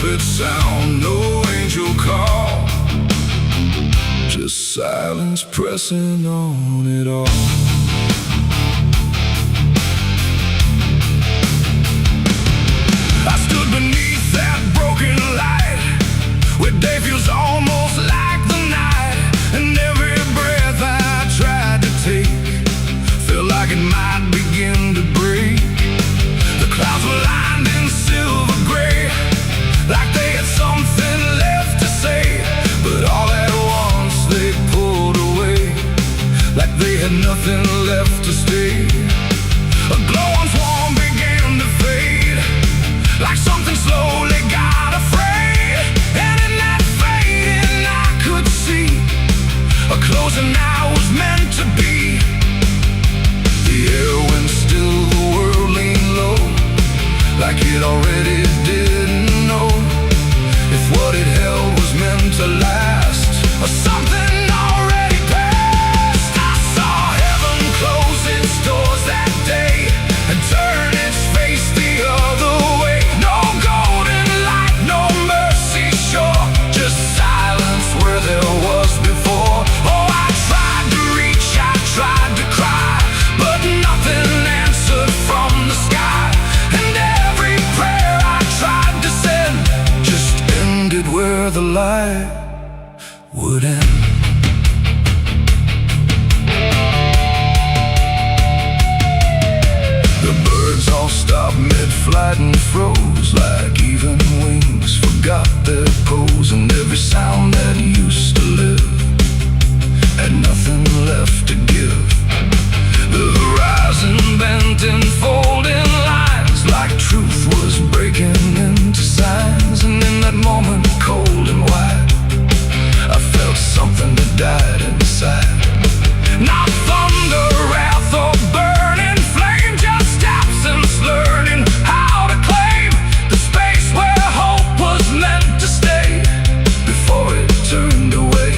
trumpet sound, no angel call, just silence pressing on it all. I stood beneath that broken light, where day feels almost like the night, and every breath I tried to take felt like it might begin to break. The clouds were lined in silver gray, like they had something left to say, but all at once they pulled away, like they had nothing left to stay. A glowing swarm began to fade, like something slowly got afraid, and in that fading I could see a closing I was meant to be. The air went still, the world leaned low, like it already didn't know if what it held was meant to last, or something already passed. I saw heaven close its doors that day and turn its face the other way. No golden light, no mercy shore, just silence where there was before. Oh, I tried to reach, I tried to cry, but nothing answered from the sky, and every prayer I tried to send just ended where the light would end. The birds all stopped mid-flight and froze, like even wings forgot their pose, and every sound that used to live had nothing left to give. The horizon bent in folding lines, like truth was breaking into signs, and in that moment, cold and white, I felt something that died inside. Not thunder, wrath, or burning flame, just absence learning how to claim the space where hope was meant to stay before it turned away.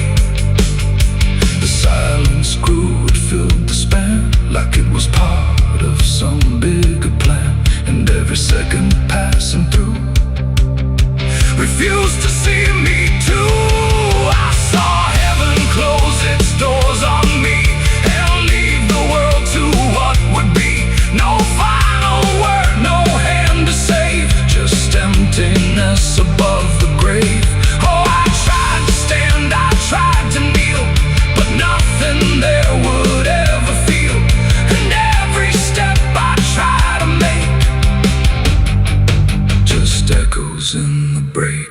The silence grew, it filled the span, like it was part of some bigger plan, and every second passing through refused to see me too. I saw heaven close its doors on me and leave the world to what would be. No final word, no hand to save, just emptiness above the grave. Oh, I tried to stand, I tried to kneel, but nothing there would ever feel, and every step I try to make just echoes in the break.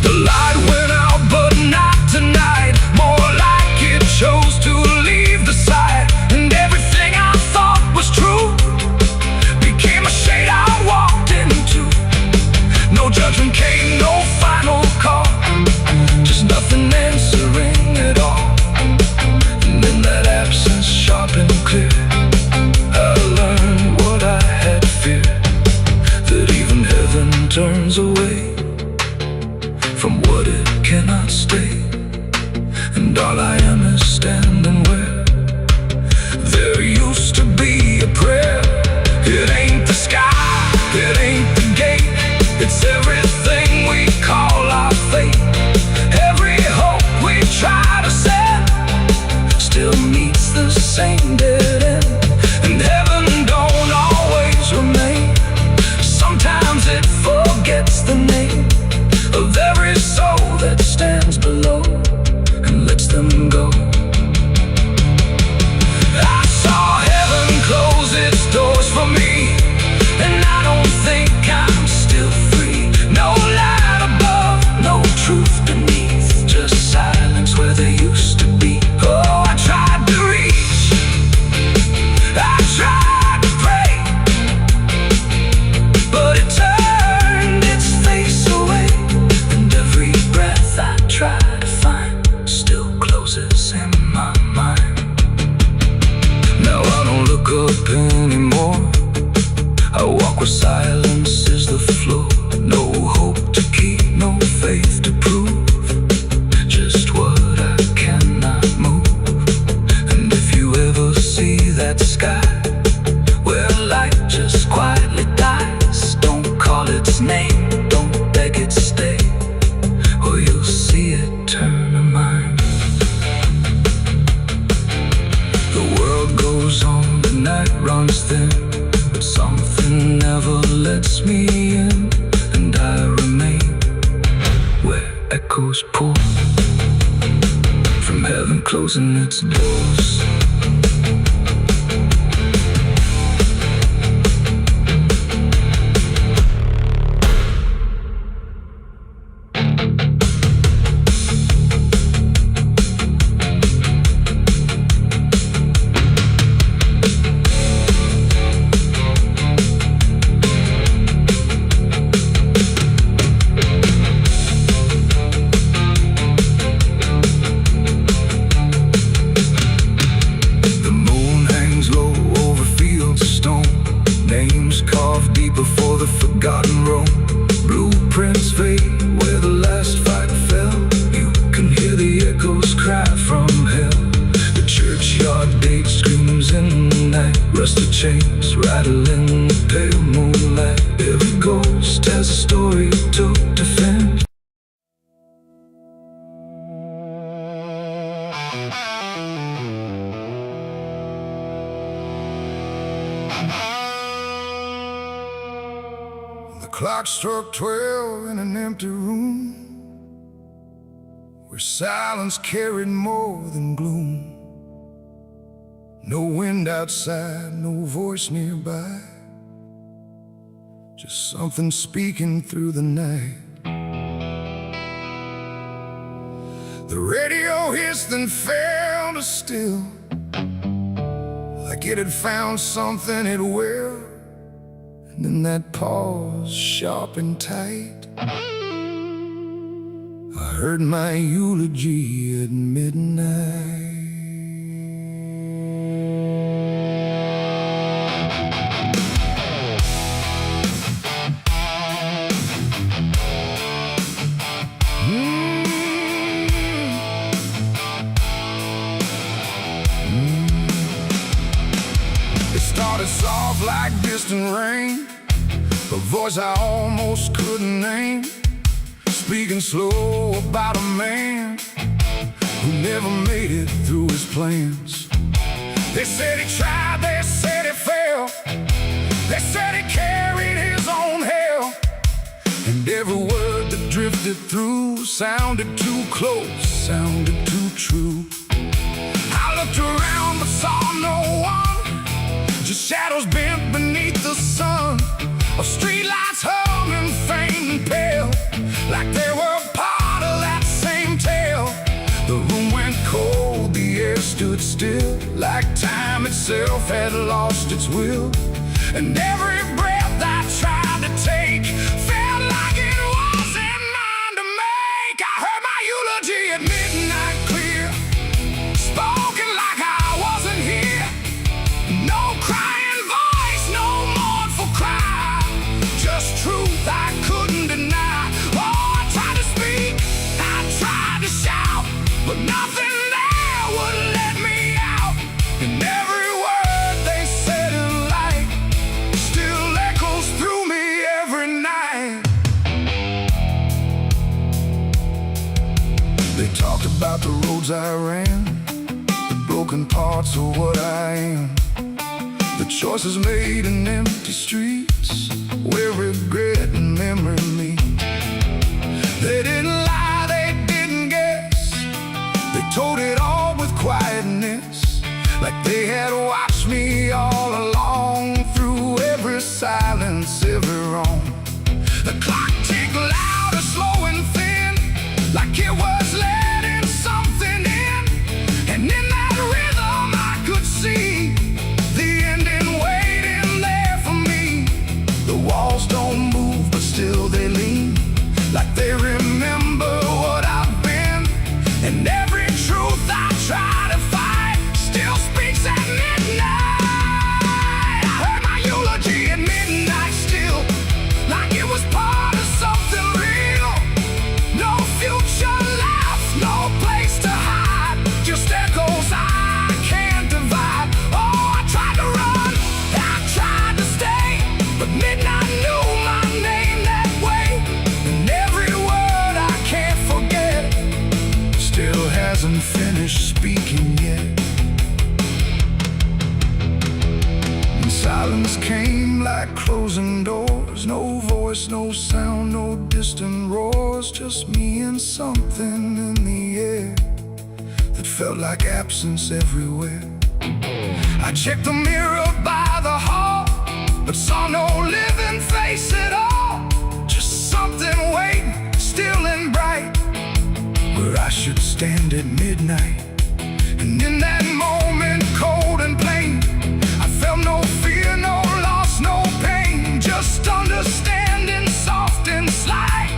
The light went out, but not tonight, more like it chose to leave the sight, and everything I thought was true became a shade I walked into. No judgment came, no final call, just nothing answering at all, and in that absence, sharp and clear, I learned what I had feared, that even heaven turns away from what it cannot stay, and all I am is standing where there used to be a prayer. It ain't the sky, it ain't the gate, it's everything we call our fate. Every hope we try to send still meets the same dead end, and heaven don't always remain. Sometimes it forgets the name of every soul that stands below and lets them go. I saw heaven close its doors for me, and I don't think I'm still free. No light above, no truth beneath, just silence where there used to be. Oh, I tried to reach, I tried to pray, but it turned its face away, and every breath I try to find still closes in my mind. Now I don't look up anymore, I walk where silence is the floor. No hope to keep, no faith to prove, just what I cannot move. And if you ever see that sky, goes on, the night runs thin, but something never lets me in, and I remain where echoes pour from heaven closing its doors. Before the forgotten roam, blueprints fade where the last fight fell. You can hear the echoes cry from hell. The churchyard date screams in the night. Rusted chains rattle in the pale moonlight. Every ghost has a story to defend. The clock struck 12 in an empty room, where silence carried more than gloom. No wind outside, no voice nearby, just something speaking through the night. The radio hissed and fell to still, like it had found something it will. And then that pause, sharp and tight, I heard my eulogy at midnight. It started soft like distant rain, a voice I almost couldn't name, speaking slow about a man who never made it through his plans. They said he tried, they said he failed, they said he carried his own hell, and every word that drifted through sounded too close, sounded too true. I looked around but saw no one, just shadows bent beneath the sun, of streetlights humming faint and pale, like they were part of that same tale. The room went cold, the air stood still, like time itself had lost its will. And every breath I tried to take felt like it wasn't mine to make. I heard my eulogy at midnight clear, spoken like I wasn't here. No crying voice, no mournful cry, just truth I couldn't deny. Oh, I tried to speak, I tried to shout, but nothing there would let me out. And every word they said in light still echoes through me every night. They talked about the roads I ran, the broken parts of what I am, the choices made in empty streets where regret and memory meet. They didn't lie, they didn't guess, they told it all with quietness, like they had watched me all along, through every silence, every wrong. The clock ticked louder, slow and thin, like it was letting something in. And in that rhythm I could see the ending waiting there for me. The walls don't move, but still they lean, like they remember what I've been. And every truth I try to fight still speaks at midnight. silence came like closing doors. No voice, no sound, no distant roars. Just me and something in the air that felt like absence everywhere. I checked the mirror by the hall, but saw no living face at all. Just something waiting, still and bright, where I should stand at midnight. And in that moment, cold and plain, I felt no fear, no loss, no pain. Just understanding, soft and slight,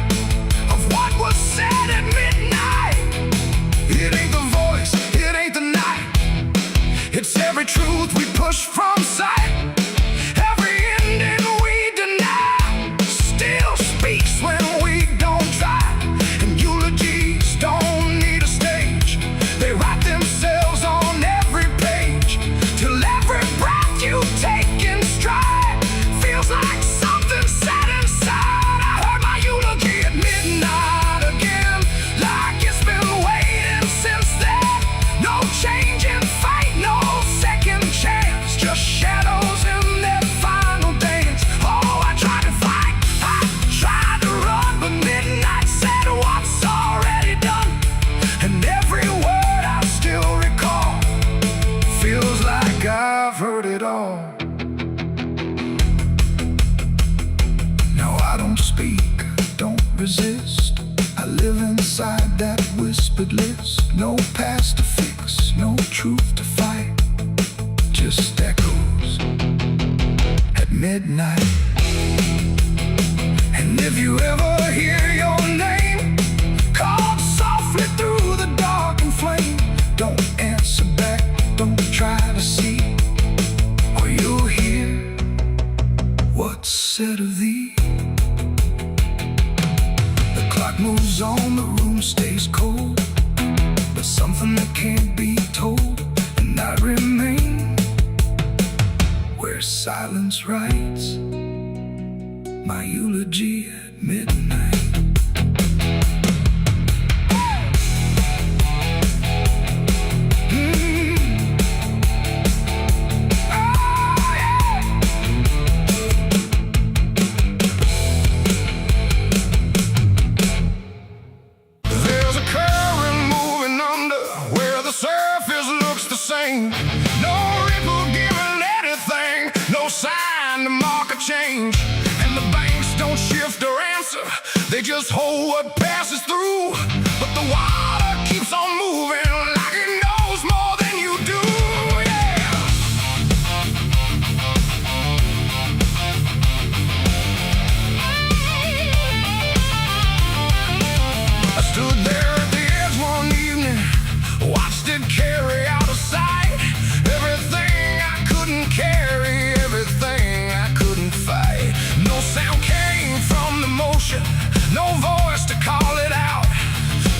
of what was said at midnight. It ain't the voice, it ain't the night, it's every truth we push from sight. Every ending we deny still speaks when we don't try. And eulogies don't need a stage, they write themselves on every page, till every breath you take in stride feels like something set inside. I heard my eulogy at midnight again, like it's been waiting since then. No change in fate, no second chance, just shadows in their final dance. Oh, I tried to fight, I tried to run, but midnight said what's already done. And every word I still recall feels like I've heard it all. Now I don't speak, don't resist, I live inside that whispered list. No past to fix, no truth to fight, just echoes at midnight. And if you ever hear your name called softly through the dark and flame, don't answer back, don't try to see, or you'll hear what's said of thee. The clock moves on, the room stays cold, but something that can't be told, and I remain where silence writes my eulogy at midnight. There's a current moving under where the surface looks the same. No ripple giving anything, no sign to mark a change. And the banks don't shift or answer, they just hold what passes through. But the water keeps on moving like it knows more than you do. Yeah. I stood there at the edge one evening, watched it carry out of sight. Everything I couldn't carry, everything I couldn't fight. No sound came from the motion, no voice to call it out.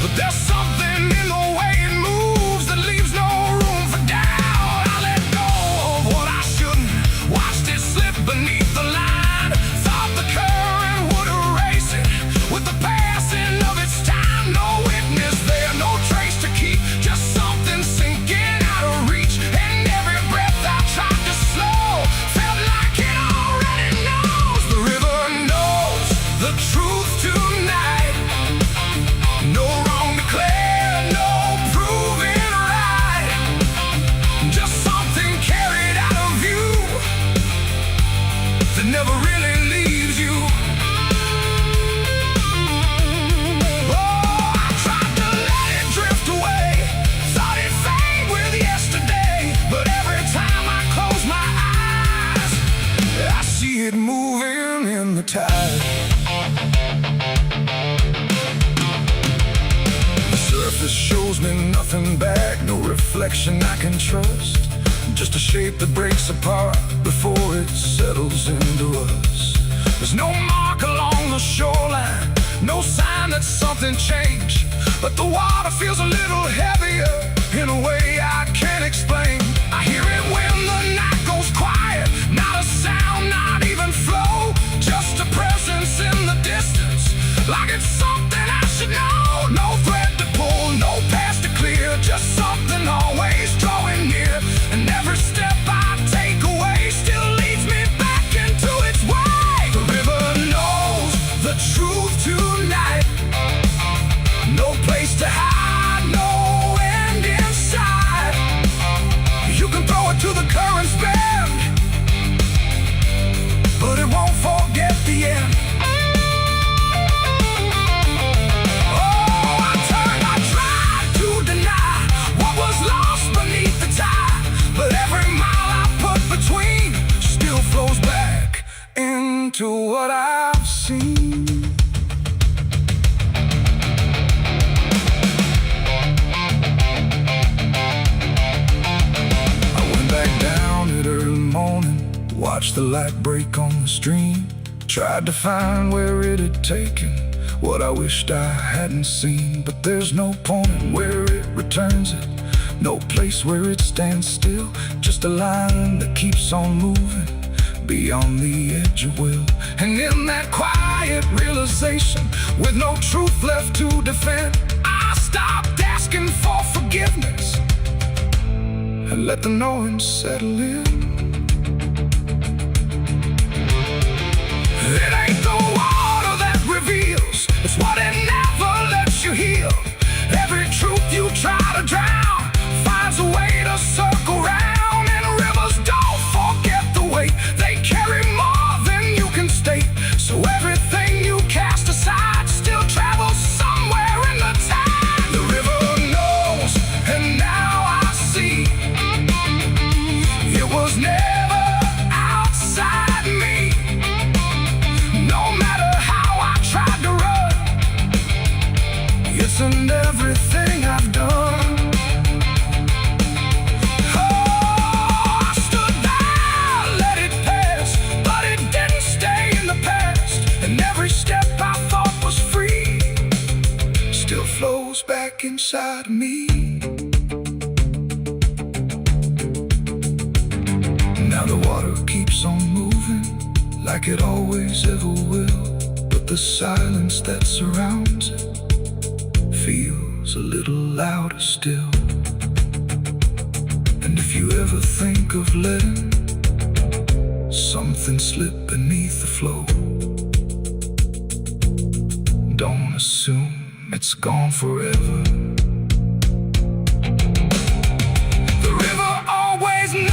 But there's something in the way it moves that leaves no room for doubt. I let go of what I shouldn't, watched it slip beneath the line. Thought the current would erase it with the passing of its time. No witness there, no trace to keep, just something sinking out of reach. And every breath I tried to slow felt like it already knows. The river knows the truth tonight. No wrong declared, no proven right, just something carried out of view that never really leaves you. Oh, I tried to let it drift away, thought it'd fade with yesterday. But every time I close my eyes, I see it moving in the tide. The surface shows me nothing back, no reflection I can trust, just a shape that breaks apart before it settles into us. There's no mark along the shoreline, no sign that something changed, but the water feels a little heavier in a way I can't explain. I hear it when the night goes quiet, not a sound, not even flow, just a presence in the distance, like it's something I should know. No thread to pull, no past to clear, just something always drawing near. And every step I take away still leads me watched the light break on the stream. Tried to find where it had taken what I wished I hadn't seen. But there's no point where it returns it, no place where it stands still. Just a line that keeps on moving beyond the edge of will. And in that quiet realization, with no truth left to defend, I stopped asking for forgiveness and let the knowing settle in. It ain't the water that reveals, it's what it never lets you heal. Every truth you try to drown finds a way to circle round. And rivers don't forget the weight, they carry more than you can state. So everything you cast aside still travels somewhere in the tide. The river knows, and now I see, it was never outside me. No matter how I tried to run, it's in everything I've done. Oh, I stood there, let it pass, but it didn't stay in the past. And every step I thought was free still flows back inside me. Now the water keeps on moving like it always ever will, but the silence that surrounds it feels a little louder still. And if you ever think of letting something slip beneath the flow, don't assume it's gone forever. The river always knows.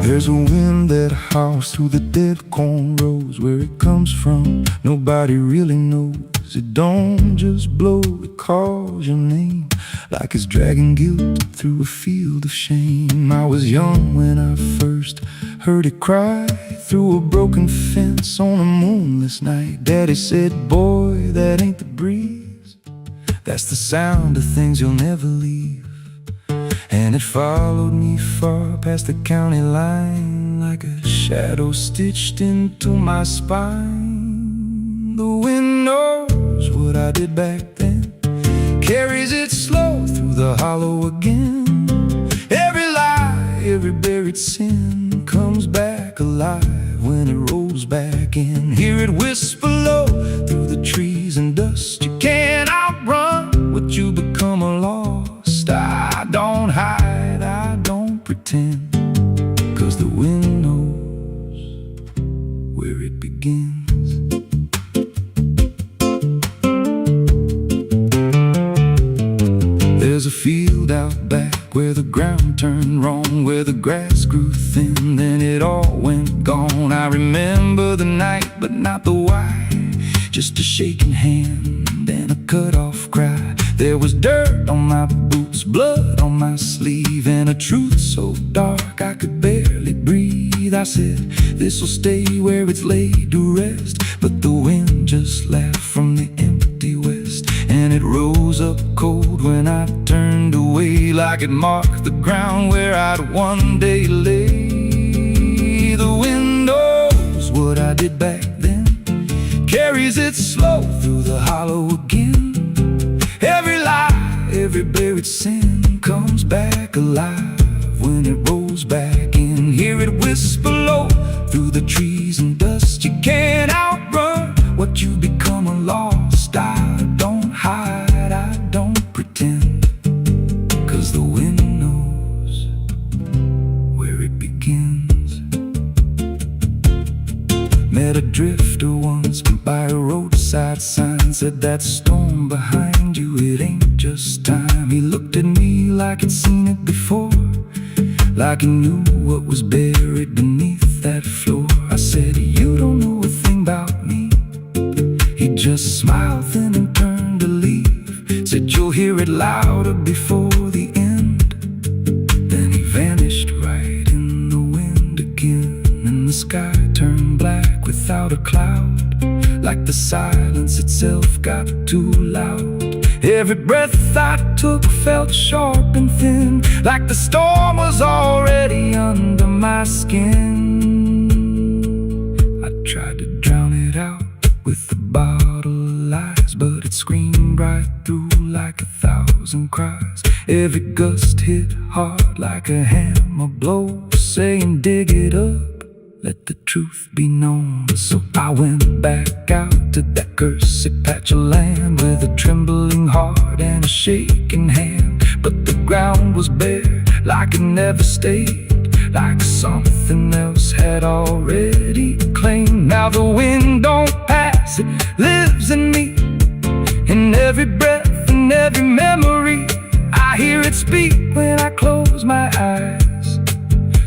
There's a wind that howls through the dead corn rows. Where it comes from, nobody really knows. It don't just blow, it calls your name like it's dragging guilt through a field of shame. I was young when I first heard it cry through a broken fence on a moonless night. Daddy said, boy, that ain't the breeze, that's the sound of things you'll never leave. And it followed me far past the county line like a shadow stitched into my spine. The wind knows what I did back then, carries it slow through the hollow again. Every lie, every buried sin comes back alive when it rolls back in. Hear it whisper low through the trees and dust. You can't outrun what you become lost. I don't hide, I don't pretend, 'cause the wind knows where it begins. There's a field out back where the ground turned wrong, where the grass grew thin, then it all went gone. I remember the night, but not the why, just a shaking hand and a cut-off cry. There was dirt on my boots, blood on my sleeve, and a truth so dark I could barely breathe. I said, this'll stay where it's laid to rest. But the wind just laughed from the empty west, and it rose up cold when I turned away, like it marked the ground where I'd one day lay. The wind knows what I did back then, carries it slow through the hollow again. Every lie, every buried sin comes back alive when it rolls back in. Hear it whisper low through the trees and dust. You can't outrun what you become lost. I don't hide, I don't pretend, 'cause the wind knows where it begins. Met a drifter once by a roadside sign, said said, that storm behind you, it ain't just time. He looked at me like he'd seen it before, like he knew what was buried beneath that floor. I said, you don't know a thing about me. He just smiled then and turned to leave. Said, you'll hear it louder before the end. Then he vanished right in the wind again, and the sky turned black without a cloud, like the silence itself got too loud. Every breath I took felt sharp and thin, like the storm was already under my skin. I tried to drown it out with a bottle of lies, but it screamed right through like 1,000 cries. Every gust hit hard like a hammer blow, saying dig it up, let the truth be known. So I went back out to that cursed patch of land with a trembling heart and a shaking hand. But the ground was bare, like it never stayed, like something else had already claimed. Now the wind don't pass, it lives in me, in every breath and every memory. I hear it speak when I close my eyes,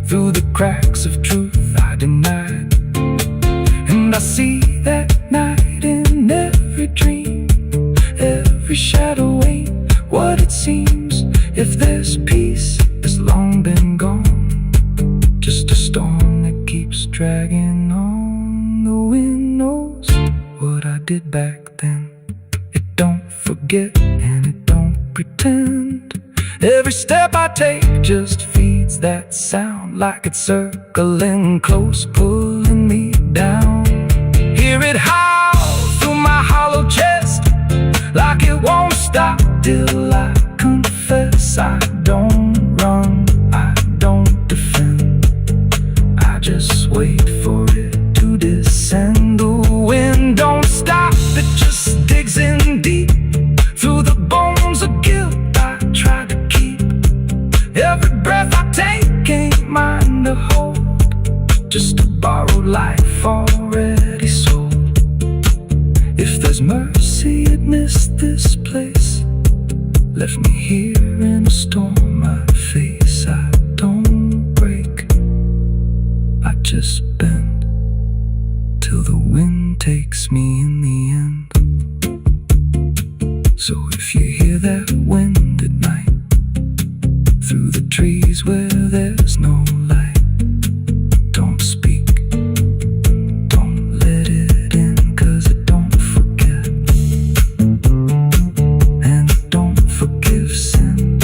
through the cracks of truth I denied. And I see that night in every dream, every shadow ain't what it seems. If there's peace, it's long been gone, just a storm that keeps dragging on. The wind knows what I did back then. It don't forget and it don't pretend. Every step I take just feeds that sound, like it's circling close, pulling me down. Hear it howl through my hollow chest, like it won't stop till I confess. I don't run, I don't defend, I just wait for it to descend. The wind don't stop, it just digs in deep, through the bones of guilt I try to keep. Every breath I take ain't mine to hold, just a borrowed life already sold. If there's mercy, it missed this place, left me here in a storm I face. I don't break, I just bend, till the wind takes me in the end. So if you hear that wind at night, through the trees where there's no light, don't speak, don't let it in, 'cause it don't forget, and it don't forgive sin.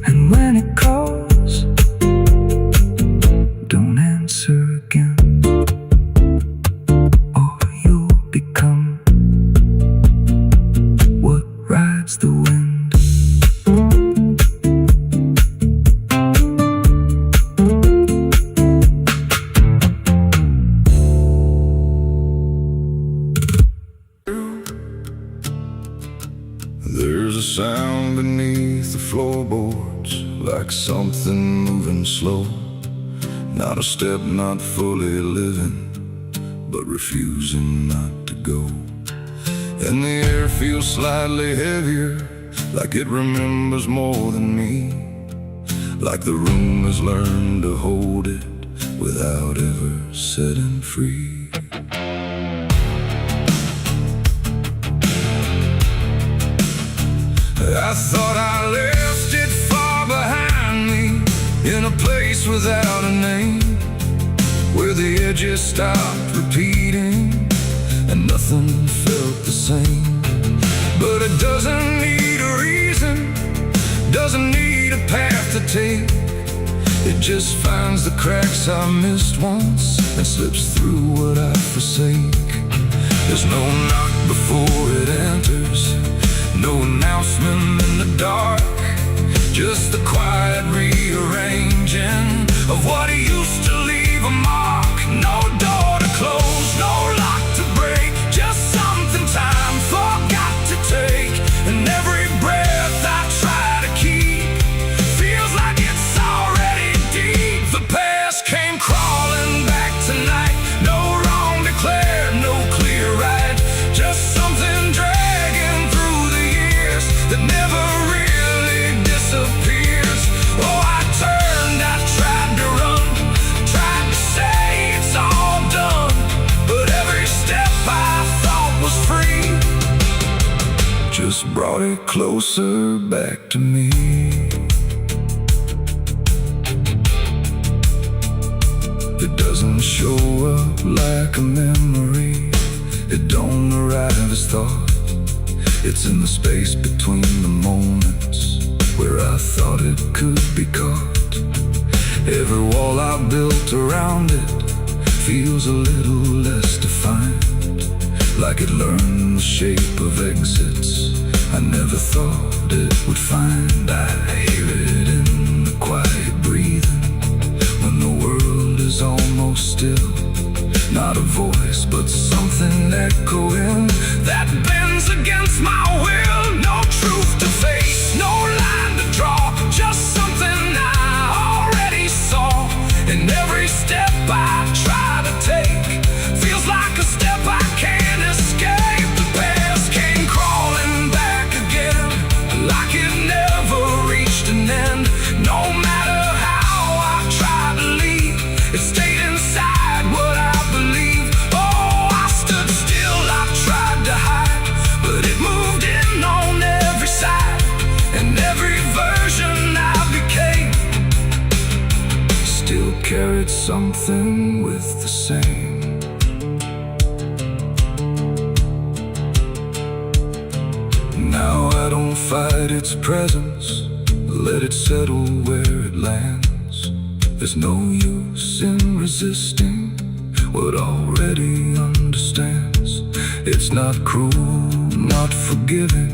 And when it calls, don't answer again, or you'll become what rides the wind. There's a sound beneath the floorboards, like something moving slow. Not a step, not fully living, but refusing not to go. And the air feels slightly heavier, like it remembers more than me, like the room has learned to hold it without ever setting free. I thought I left it far behind me, in a place without a name, where the edges stopped repeating and nothing felt the same. But it doesn't need a reason, doesn't need a path to take. It just finds the cracks I missed once and slips through what I forsake. There's no knock before it enters, no announcement in the dark, just the quiet rearranging of what used to leave a mark. No door to close, no lock to break, just something time forgot to take. And every breath I try to keep feels like it's already deep. The past came crawling back tonight, no wrong declared, no clear right, just just brought it closer back to me. It doesn't show up like a memory, it don't arrive as thought. It's in the space between the moments where I thought it could be caught. Every wall I built around it feels a little less defined, like it learned the shape of exits I never thought it would find. I hear it in the quiet breathing when the world is almost still. Not a voice, but something echoing that bends against my will. No truth to face, no line to draw, just something I already saw. And every step I try to take feels like a step I can't escape. The past came crawling back again, like it never reached an end. No matter how I tried to leave, it stayed inside what I believe. Oh, I stood still, I tried to hide, but it moved in on every side. And every version I became still carried something with the same. Now I don't fight its presence, let it settle where it lands. There's no use in resisting what already understands. It's not cruel, not forgiving,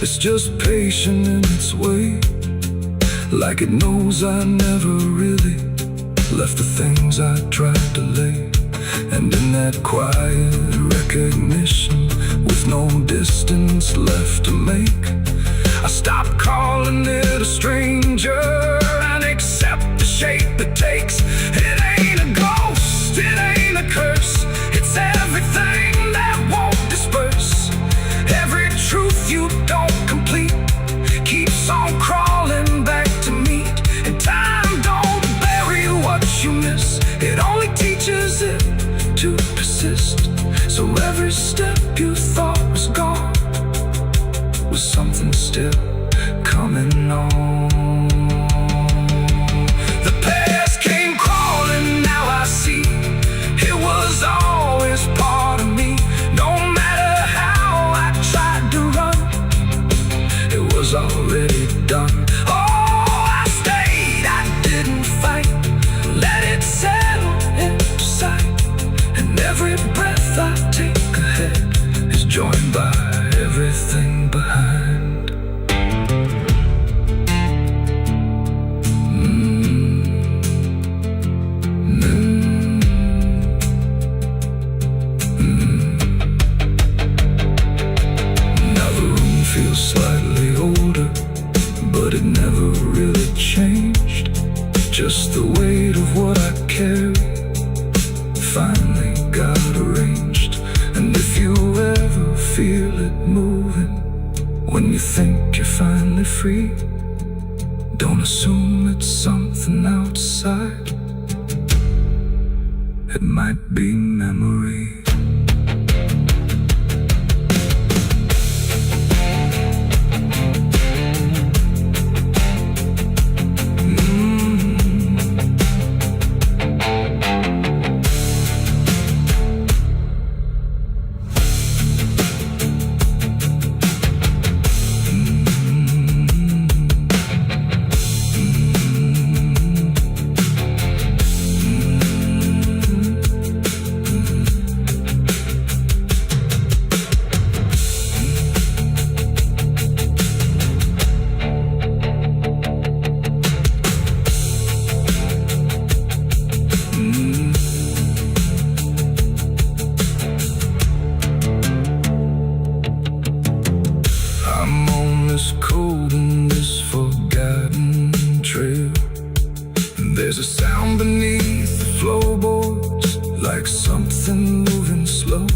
it's just patient in its way. Like it knows I never really left the things I tried to lay. And in that quiet recognition, with no distance left to make, I stop calling it a stranger and accept the shape it takes. It ain't a ghost, it ain't a curse, it's everything that won't disperse. Every truth you don't complete keeps on crawling back to meet. And time don't bury what you miss, it only teaches it to persist. So every step you thought was gone was something still coming on. The past came crawling, now I see it was always part of me. No matter how I tried to run, it was already done. Oh, I stayed, I didn't fight, let it settle into sight. And every breath I take ahead is joined by everything behind. Now the room feels slightly older, but it never really changed. Just the weight of what I carry finally got arranged. And if you ever feel it moving, when you think you're finally free, don't assume it's something outside, it might be memory. There's a sound beneath the floorboards, like something moving slow.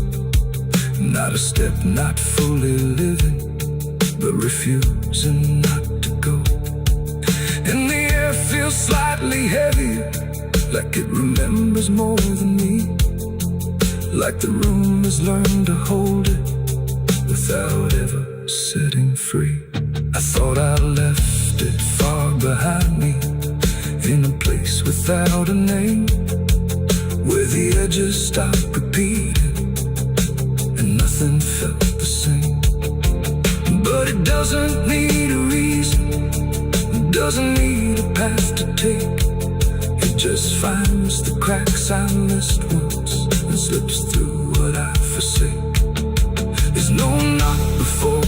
Not a step, not fully living, but refusing not to go. And the air feels slightly heavier, like it remembers more than me. Like the room has learned to hold it without ever saying. a name, where the edges stopped repeating and nothing felt the same. But it doesn't need a reason, it doesn't need a path to take. It just finds the cracks I missed once and slips through what I forsake. There's no knock before.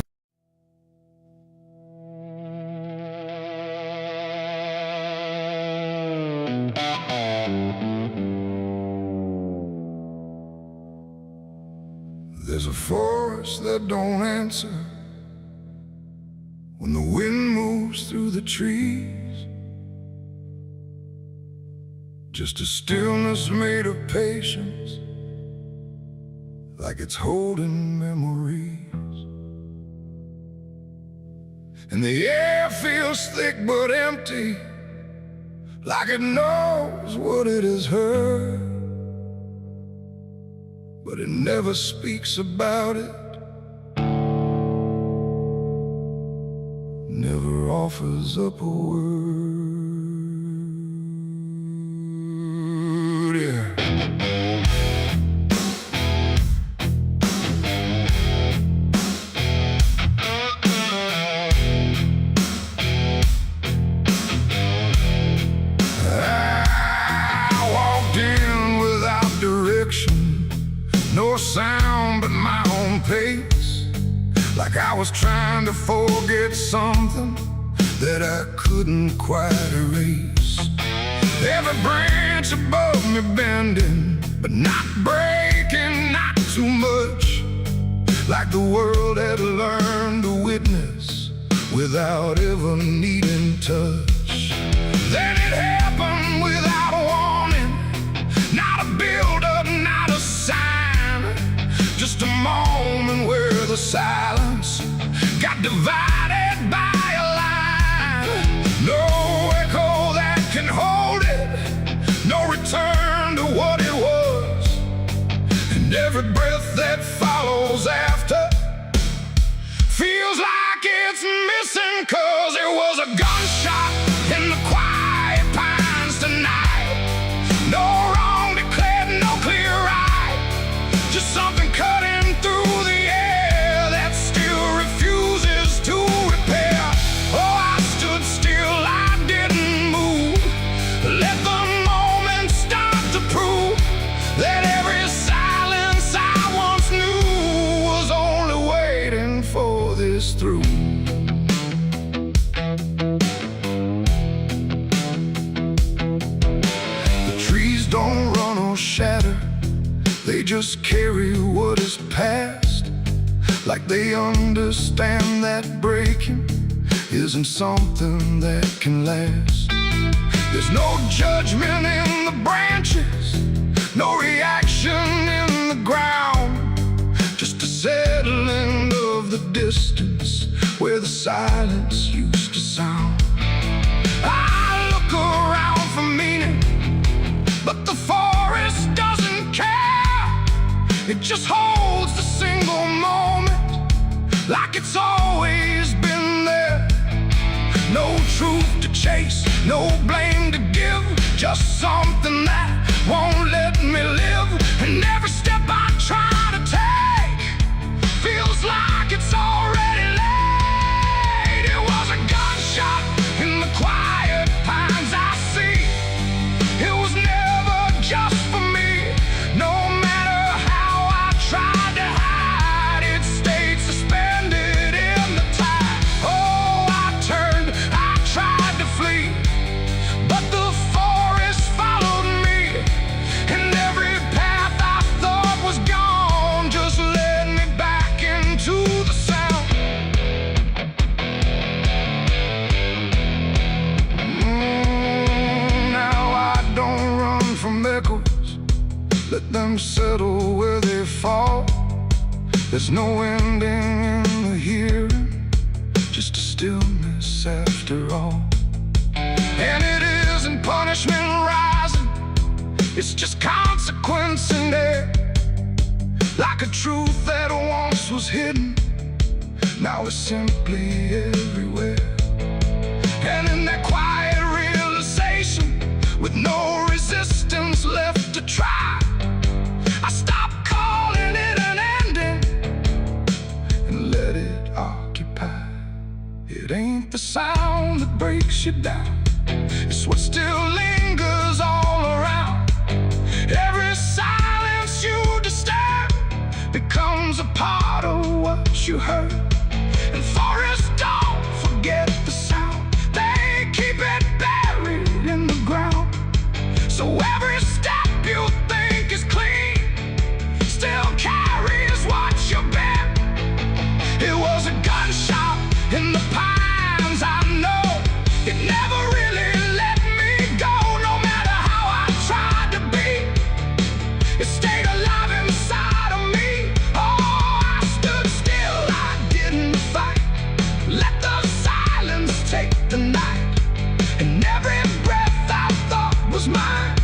There's a forest that don't answer when the wind moves through the trees. Just a stillness made of patience, like it's holding memories. And the air feels thick but empty, like it knows what it has heard, but it never speaks about it, never offers up a word. Yeah. I walked in without direction, no sound but my own pace, like I was trying to forget something that I couldn't quite erase. Every branch above me bending, but not breaking, not too much, like the world had learned to witness without ever needing touch. Then it happened without a warning, not a build-up, not a sign, just a moment where the silence got divided by a line. No echo that can hold it, no return to what it was, and every breath that follows after feels like it's missing, 'cause it was a gunshot in the quiet pines tonight. No wrong declared, no clear right, just something cutting through the air that still refuses to repair. Oh, I stood still, I didn't move, let the moment start to prove that every silence I once knew was only waiting for this through. The trees don't run or shatter, they just carry what is past, like they understand that breaking isn't something that can last. There's no judgment in the branches, no reaction in the ground, just a settling of the distance where the silence used to sound. I look around for meaning, but the forest doesn't care. It just holds the single moment, like it's always been there. No truth to chase, no blame to give, just something that won't let me live. And every step I try to take feels like it's already late. It was a gunshot in the quiet pines I see. It was never just for me. No matter how I tried to hide, it stayed suspended in the tide. Oh, I turned, I tried to flee, but the forest followed me, and every path I thought was gone just led me back into the sound. Now I don't run from echoes, let them settle where they fall. There's no ending in the hearing, just a stillness after all. And it isn't punishment rising, it's just consequence in there, like a truth that once was hidden, now it's simply everywhere. And in that quiet realization, with no resistance left to try. I stopped calling it an ending and let it occupy. It ain't the sound that breaks you down, it's what still lingers all around. Every silence you disturb becomes a part of what you heard. And forests don't forget the sound, they keep it buried in the ground. So every step you think is clean still carries what you bear. It was a gunshot in the pines, I know. It never really let me go, no matter how I tried to be. It stayed alive inside of me. Oh, I stood still, I didn't fight. Let the silence take the night, and every breath I thought was mine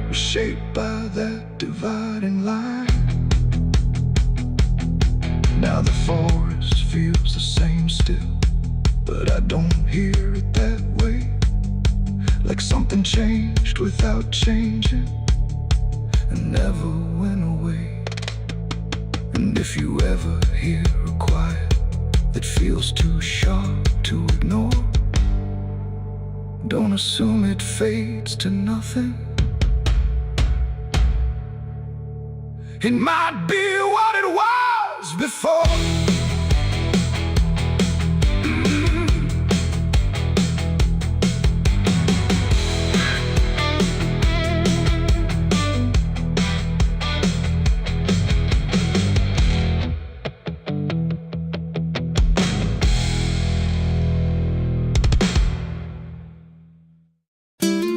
was shaped by that dividing line. Now the forest feels the same still, but I don't hear it that way. Like something changed without changing and never went away. And if you ever hear a quiet that feels too sharp to ignore, don't assume it fades to nothing. It might be what it was before.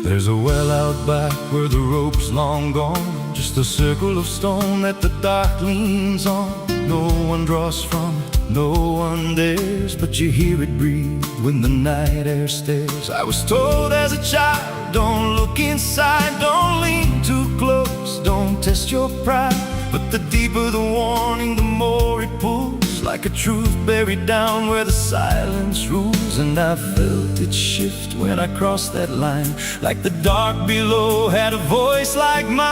There's a well out back where the rope's long gone, just a circle of stone that the dark leans on. No one draws from it, no one dares, but you hear it breathe when the night air stares. I was told as a child, don't look inside, don't lean too close, don't test your pride. But the deeper the warning, the more it pulls, like a truth buried down where the silence rules. And I felt it shift when I crossed that line, like the dark below had a voice like mine.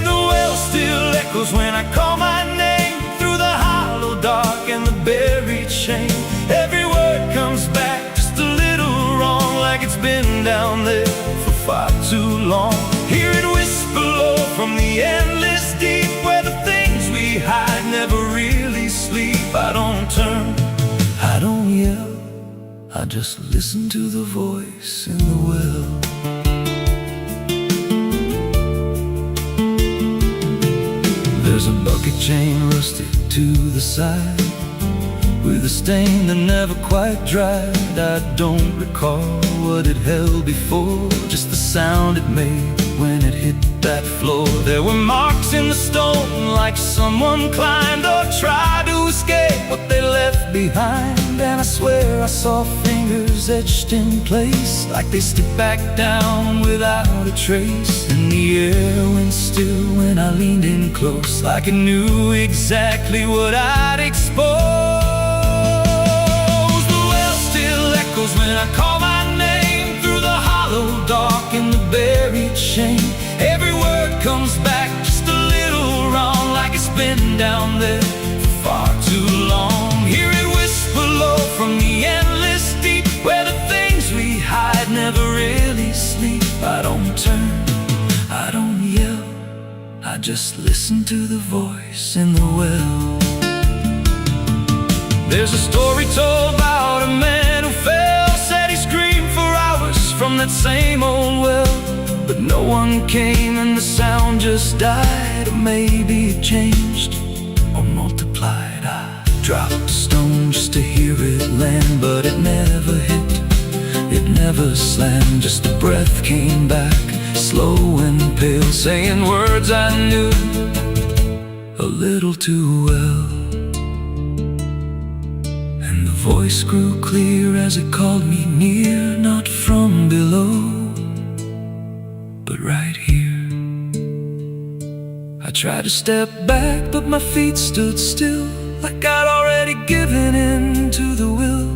The well still echoes when I call my name, through the hollow dark and the buried shame. Every word comes back just a little wrong, like it's been down there for far too long. Hear it whisper low from the endless deep, where the things we hide never really sleep. I don't turn, I don't yell, I just listen to the voice in the well. There's a bucket chain rusted to the side, with a stain that never quite dried. I don't recall what it held before, just the sound it made when it hit that floor. There were marks in the stone, like someone climbed or tried to escape what they left behind. And I swear I saw fingers etched in place, like they slipped back down without a trace. And the air went still when I leaned in close, like it knew exactly what I'd expose. The well still echoes when I call my name, through the hollow dark and the buried shame. Every word comes back just a little wrong, like it's been down there for far too long. Hear it whisper low from the endless deep, where the things we hide never really sleep. I don't turn, I don't yell, I just listen to the voice in the well. There's a story told about a man who fell, said he screamed for hours from that same old well. But no one came and the sound just died, or maybe it changed or multiplied. I dropped a stone just to hear it land, but it never hit, it never slammed. Just a breath came back, slow and pale, saying words I knew a little too well. And the voice grew clear as it called me near, not from below, but right here. I tried to step back, but my feet stood still, like I'd already given in to the will.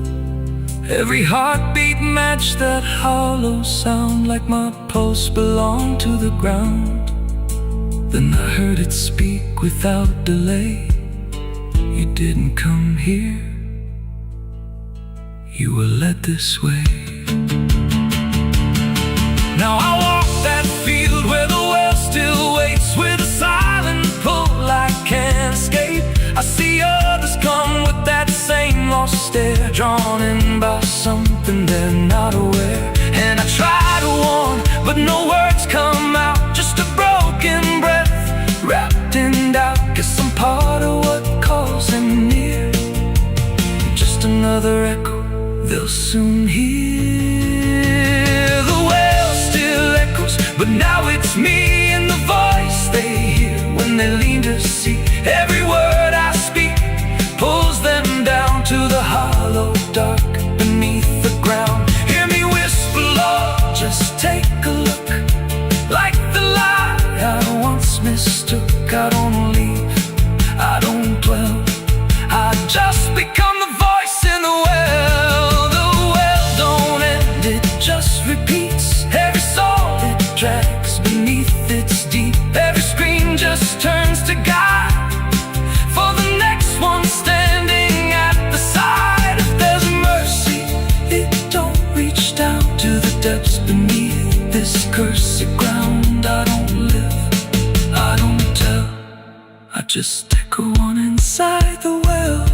Every heartbeat matched that hollow sound, like my pulse belonged to the ground. Then I heard it speak without delay. You didn't come here, you were led this way. Now I walk that field where the well still waits, with a silent pull I can't escape. I see others come with that same lost stare, drawn in by something they're not aware. And I try to warn, but no words come out, just a broken breath wrapped in doubt. Guess I'm part of what calls them near, just another echo they'll soon hear. The well still echoes, but now it's me and the voice they hear when they lean to see. Every word I speak pulls them down to the hollow dark beneath the ground. Hear me whisper, Lord, just take a look. Like the lie I once mistook, I don't leave, I don't dwell, I just become the voice in the well. The well don't end, it just repeats. Every soul it drags beneath its deep. Every scream just turns to guide for the next one standing at the side. If there's mercy, it don't reach down to the depths beneath this cursed ground. I don't live, I don't tell, I just echo on inside the well.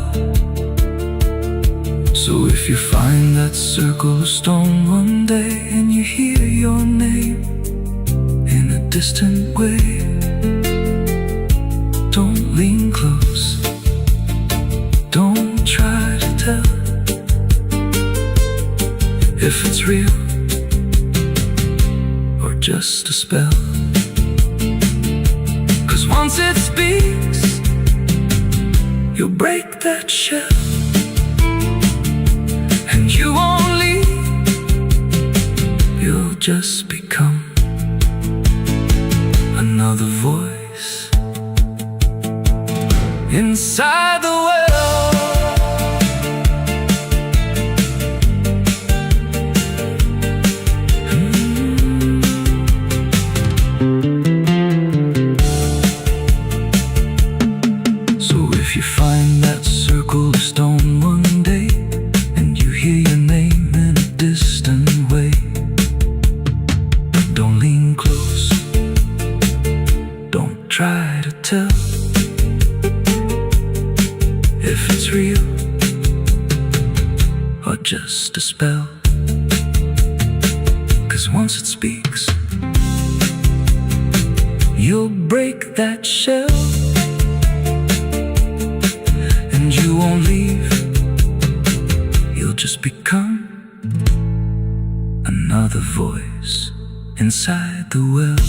So if you find that circle of stone one day, and you hear your name in a distant way, don't lean close, don't try to tell if it's real or just a spell. 'Cause once it speaks, you'll break that shell, and you won't leave, you'll just become another voice inside the well. So if you find that circle of stone one day, and you hear your name in a distant way, don't lean close, don't try to tell if it's real or just a spell. 'Cause once it speaks, you'll break that shell, and you won't leave, you'll just become another voice inside the well.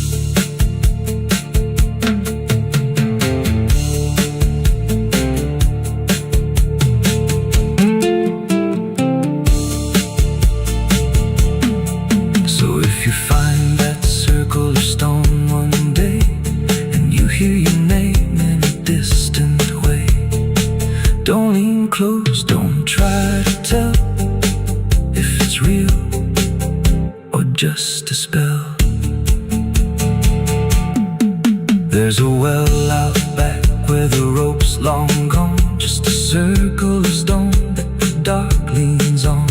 Close, don't try to tell if it's real or just a spell. There's a well out back where the rope's long gone, just a circle of stone that the dark leans on.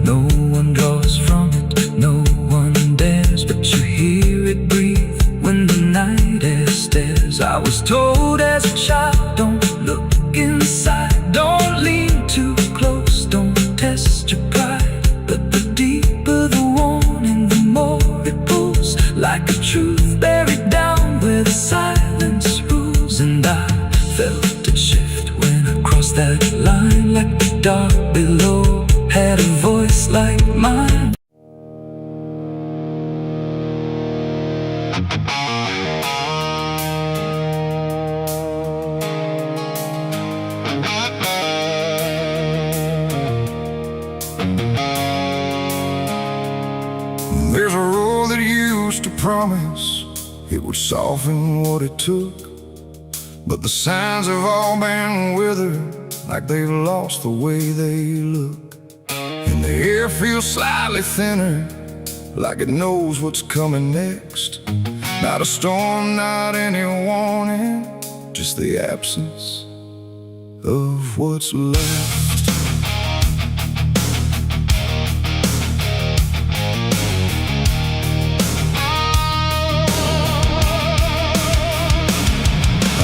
No one draws from it, no one dares, but you hear it breathe when the night air stares. I was told as a child, don't look inside, don't lean too close, don't test your pride. But the deeper the warning, the more it pulls, like a truth buried down where the silence rules. And I felt it shift when I crossed that line, like the dark below had a voice like mine. There's a road that used to promise it would soften what it took, but the signs have all been withered, like they've lost the way they look. And The air feels slightly thinner, like it knows what's coming next. Not a storm, not any warning, just the absence of what's left.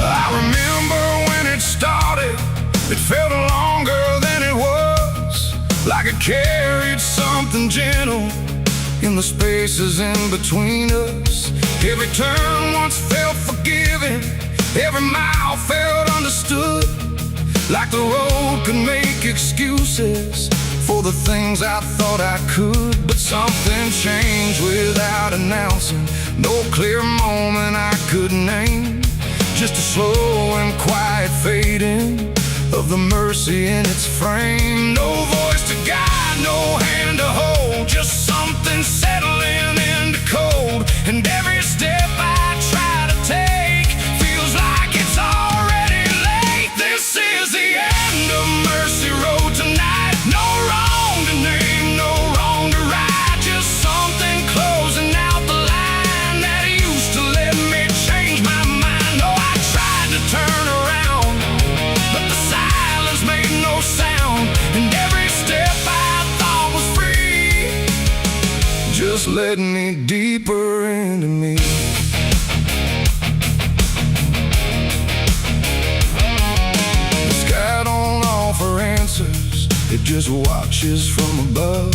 I remember when it started, it felt longer than it was, like it carried something gentle in the spaces in between us. Every turn once felt forgiving, every mile felt understood, like the road could make excuses for the things I thought I could. But something changed without announcing, no clear moment I could name, just a slow and quiet fading of the mercy in its frame. No voice to guide, no hand to hold, just something settling into cold. And every step I try to take feels like it's already late. This is the end of Mercy Road tonight. No wrong to name, no wrong to right, just something closing out the line that used to let me change my mind. Oh, I tried to turn around, but the silence made no sound, and every step I thought was free just led me deeper into me. The sky don't offer answers, it just watches from above,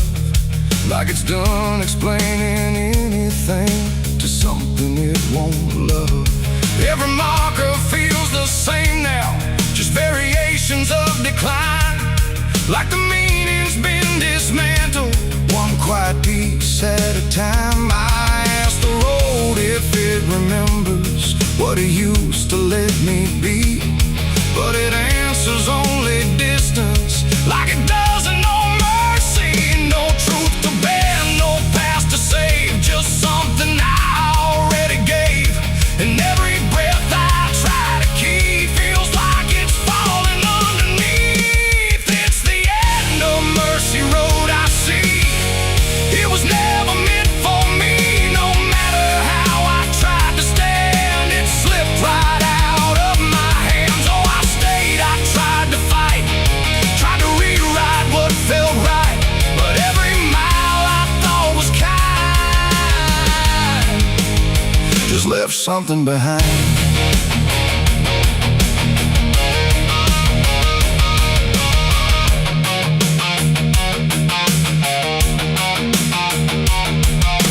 like it's done explaining anything to something it won't love. Every marker feels the same now, just variations of decline, like the meaning's been dismantled, one quiet piece at a time. I ask the road if it remembers what it used to let me be, but it answers only distance, like it doesn't know mercy, no truth to bear, no past to save, just something I already gave. And every breath I try to keep feels like it's falling underneath. It's the end of Mercy Road, I see. It was never meant for me, no matter how I tried to stand, it slipped right out of my hands. Oh, I stayed, I tried to fight, tried to rewrite what felt right, but every mile I thought was kind just left something behind.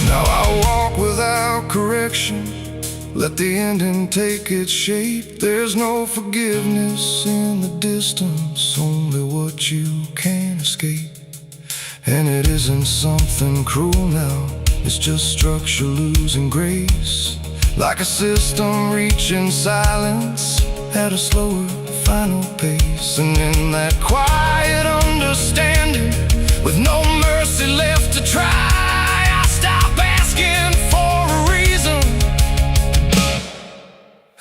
Now I walk without correction, let the ending take its shape. There's no forgiveness in the distance, only what you can't escape. And it isn't something cruel now, it's just structure losing grace, like a system reaching silence at a slower final pace. And in that quiet understanding, with no mercy left to try, I stop asking for a reason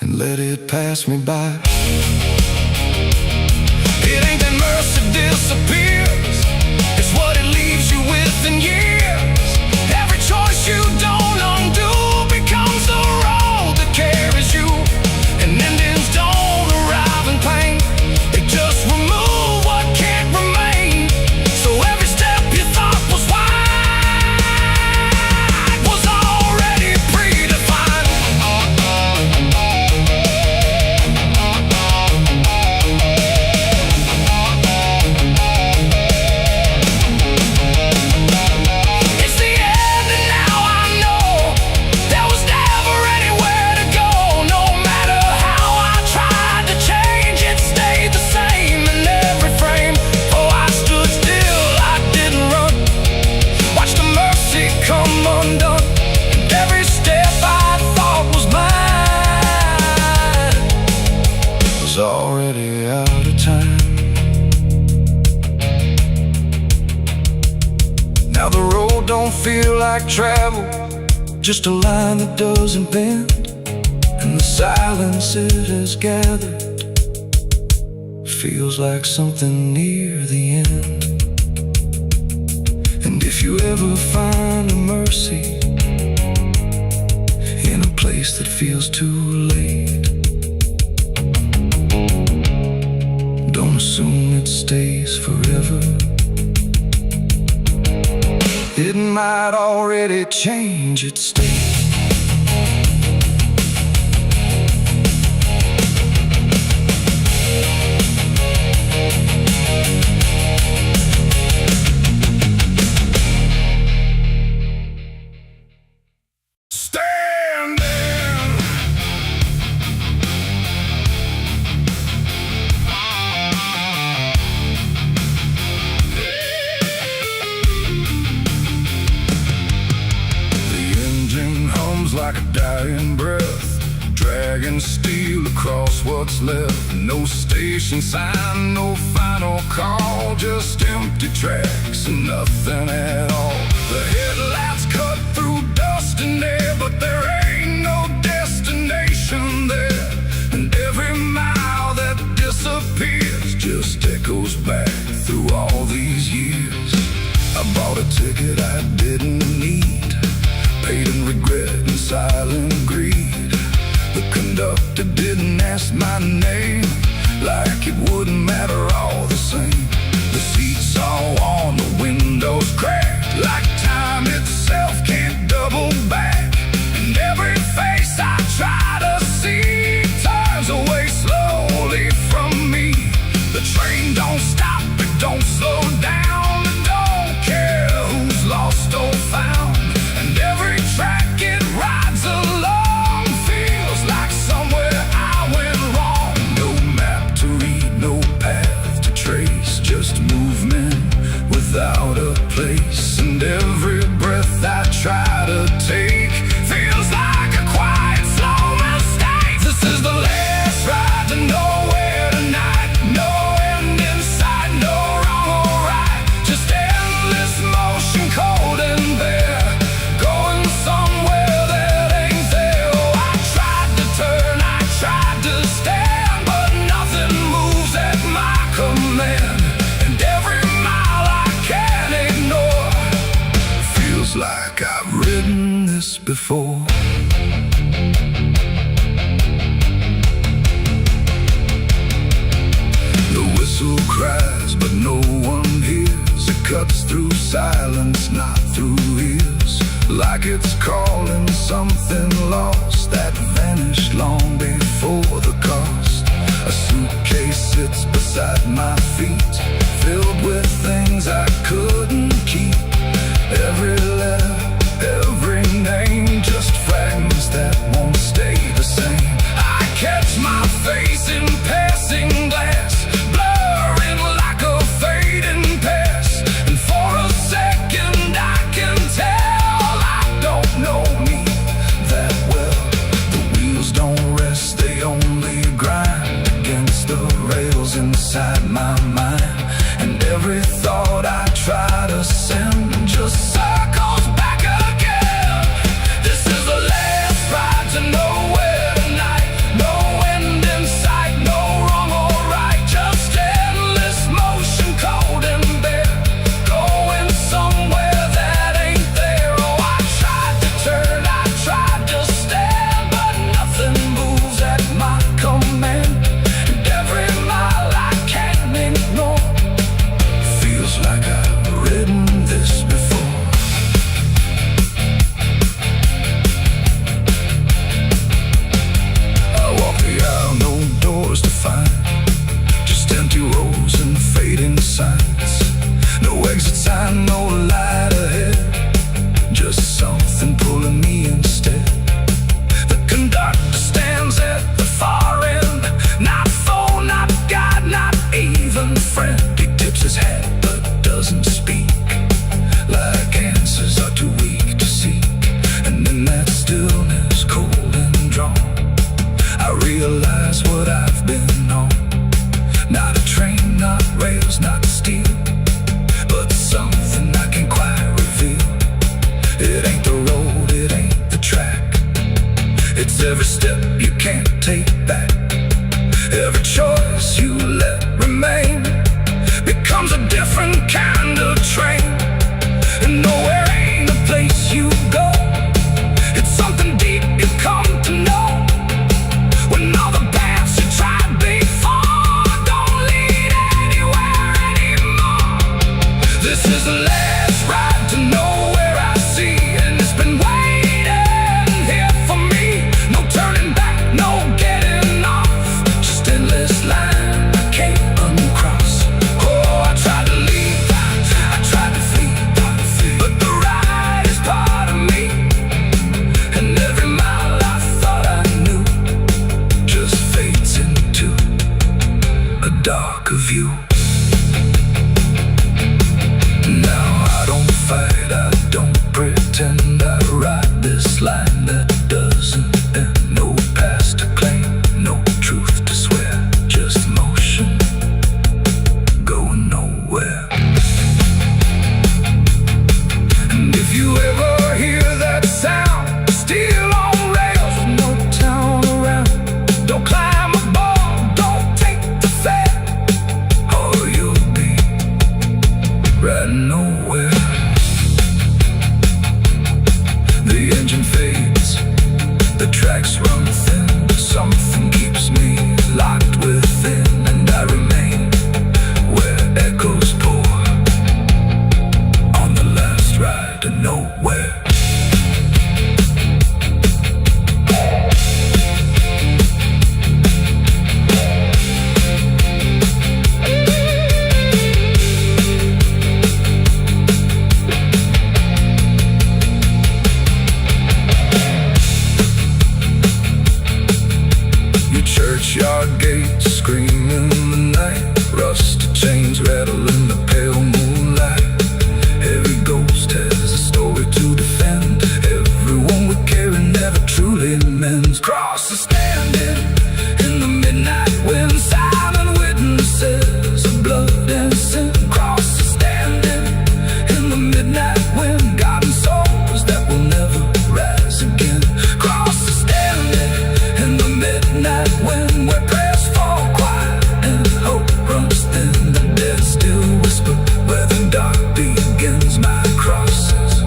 and let it pass me by. It ain't that mercy disappears, it's what it leaves you with in years. Every choice you don't undo becomes the road that carries you, and endings don't arrive in pain, they just remove what can't remain. So every step you thought was wide was already predefined. It's the end, and now I know there was never anywhere to go. No matter how I tried to change, it stayed the same in every frame. Oh, I stood still, I didn't run, watched the mercy come undone, and every step I thought was mine was already out of time. Now the road don't feel like travel, just a line that doesn't bend, and the silence it has gathered feels like something near the end. you ever find mercy in a place that feels too late, don't assume it stays forever. It might already change its state. Like a dying breath, dragging steel across what's left. No station sign, no final call, just empty tracks and nothing at all. The headlights cut through dust and air, but there ain't no destination there. And every mile that disappears just echoes back through all these years. I bought a ticket I didn't need, paid in regret and silent greed. The conductor didn't ask my name, like it wouldn't matter all the same. The seats all on, the windows cracked, like time itself can't double back. And every face I try to see turns away slowly from me. The train don't stop, it don't slow down, it don't care who's lost or found. And every track it rides along feels like somewhere I went wrong. No map to read, no path to trace, just movement without a place. And every breath I try to take feels like a quiet, slow mistake. This is the last ride to nowhere tonight. No end in sight, no wrong or right, just endless motion, cold and bare, going somewhere that ain't there. Oh, I tried to turn, I tried to stand, but nothing moves at my command. And every mile I can't ignore feels like I've ridden this before. The whistle cries, but no one hears. It cuts through silence, not through ears, like it's calling something lost that vanished long before the cost. A suitcase sits beside my feet, filled with things I couldn't keep. Every letter, every name, just fragments that won't stay the same. I catch my face in passing glass, blurring like a fading past. And for a second I can tell I don't know me that well. The wheels don't rest, they only grind against the rails inside my mind. And every thought I try to send just circles back again. This is the last ride to nowhere tonight. No end in sight, no wrong or right, just endless motion, cold and bare, going somewhere that ain't there. Oh, I tried to turn, I tried to stand, but nothing moves at my command. And every mile I can't ignore feels like I've ridden this before. I walk the aisle, no doors to find, just empty rows and fading signs. No exit sign, no light ahead, just something pulling me instead. The conductor stands at the far end, not foe, not guide, not even friend. He tips his hat but doesn't speak, like answers are too weak to seek. And in that stillness, cold and drawn, I realize what I've been on. Not a train, not rails, not steel, but something I can quite reveal. It ain't the road, it ain't the track, it's every step you can't take back. Every choice you let remain becomes a different kind of train. And no dark of you. Now I don't fight, I don't pretend. I write this line that doesn't end. No past to claim, no truth to swear, just motion going nowhere. And if you ever hear that sound, still on rails with no town around, don't climb aboard, don't take the fare, or you'll be right nowhere. The engine fades, the tracks run thin, but something keeps me locked within, and I remain where echoes pour on the last ride to nowhere. Churchyard gates scream in the night, rusted chains rattle in the pale moonlight. Every ghost has a story to defend. Everyone we carry never truly mends. Crosses standing in the midnight wind, silent witnesses of blood and sin. Crosses standing in the midnight wind, guarding souls that will never rise again. Crosses standing in the midnight wind, where prayers fall quiet and hope runs thin. The dead still whisper where the dark begins. My crosses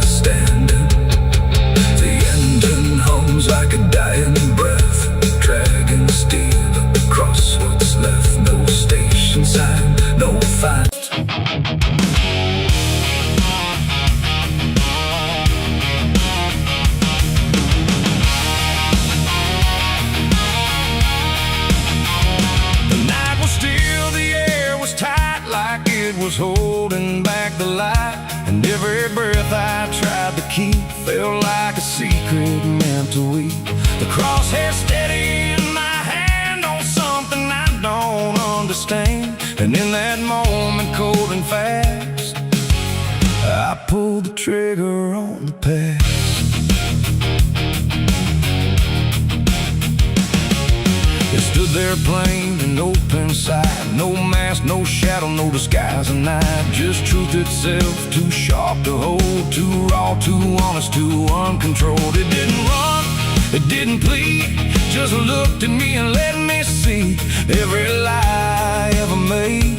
standing. The engine hums like a dying breath, dragging steel across what's left. No station sign, no fight. Was holding back the light, and every breath I tried to keep felt like a secret meant to weep. The crosshair steady in my hand on something I don't understand, and in that moment, cold and fast, I pulled the trigger on the past. It stood there plain and open sight, no mask, no shadow, no disguise at night. Just truth itself, too sharp to hold, too raw, too honest, too uncontrolled. It didn't run, it didn't plead, just looked at me and let me see every lie I ever made,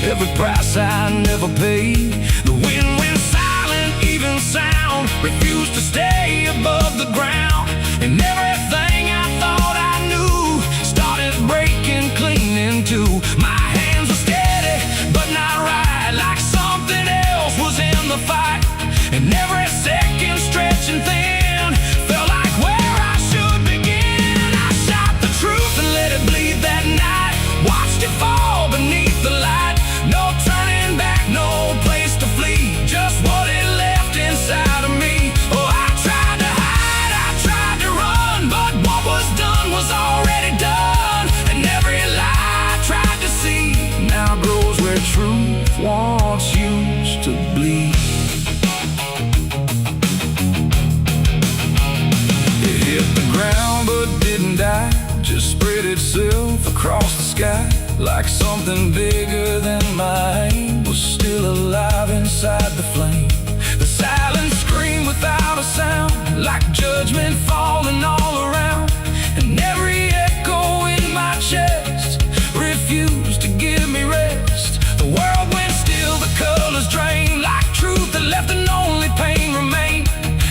every price I never paid. The wind went silent, even sound refused to stay above the ground, and everything I thought I knew started breaking clean in two. My hands were steady, but not right, like something else was in the fight, and every second stretching thin felt like where I should begin. I shot the truth and let it bleed that night, watched it fall beneath the light. No turning back, no place to flee, just what it left inside of me. Oh, I tried to hide, I tried to run, but what was done was already done, and every lie I tried to see now grows where truth once used to bleed. It hit the ground but didn't die, just spread itself across the sky, like something bigger than mine was still alive inside the flame. The silent scream without a sound, like judgment falling all around, and every echo in my chest refused to give me rest. The world went still, the colors drained, like truth that left and only pain remained.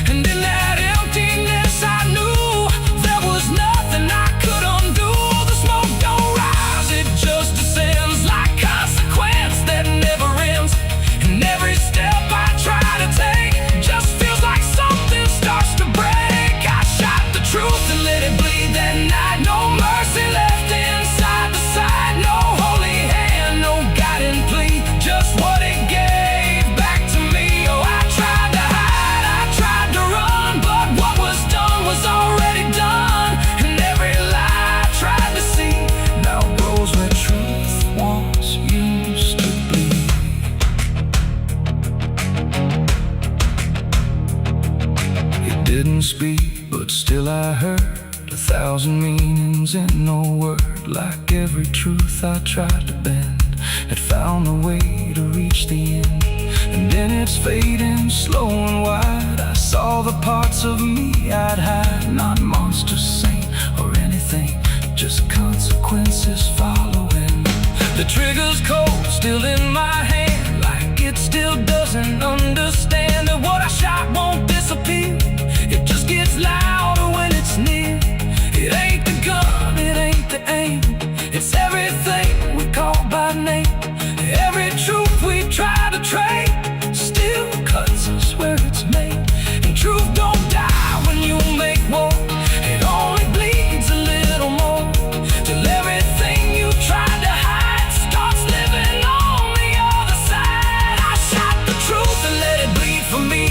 And in that emptiness I knew there was nothing I could undo. The smoke don't rise, it just descends, like consequence that never ends. And every step I try to take just feels like something starts to break. I shot the truth and speak, but still I heard 1,000 meanings in no word. Like every truth I tried to bend had found a way to reach the end. And in its fading, slow and wide, I saw the parts of me I'd hide. Not monster, saint, or anything, just consequences following. The trigger's cold, still in my hand, like it still doesn't understand that what I shot won't disappear. It just gets louder when it's near. It ain't the gun, it ain't the aim, it's everything we call by name. Every truth we try to trade still cuts us where it's made. And truth don't die when you make war, it only bleeds a little more, till everything you tried to hide starts living on the other side. I shot the truth and let it bleed for me,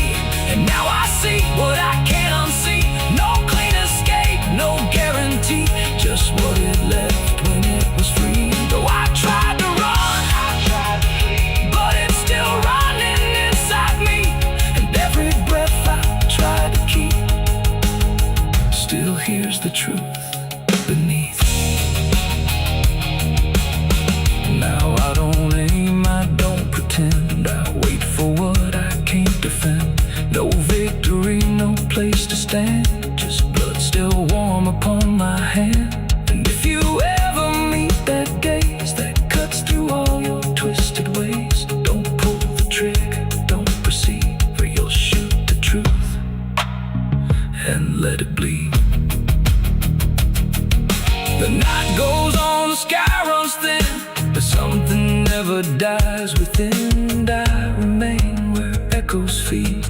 and now I see what I can't unsee. No clean escape, no guarantee, just what it left when it was free. Though I tried to run, but it's still running inside me, and every breath I try to keep still hears the truth beneath. Now I don't aim, I don't pretend, I wait for what I can't defend. No victory, no place to stand, just blood still warm upon my hand. And if you ever meet that gaze that cuts through all your twisted ways, don't pull the trigger, don't proceed, for you'll shoot the truth and let it bleed. The night goes on, the sky runs thin, but something never dies within. And I remain where echoes feed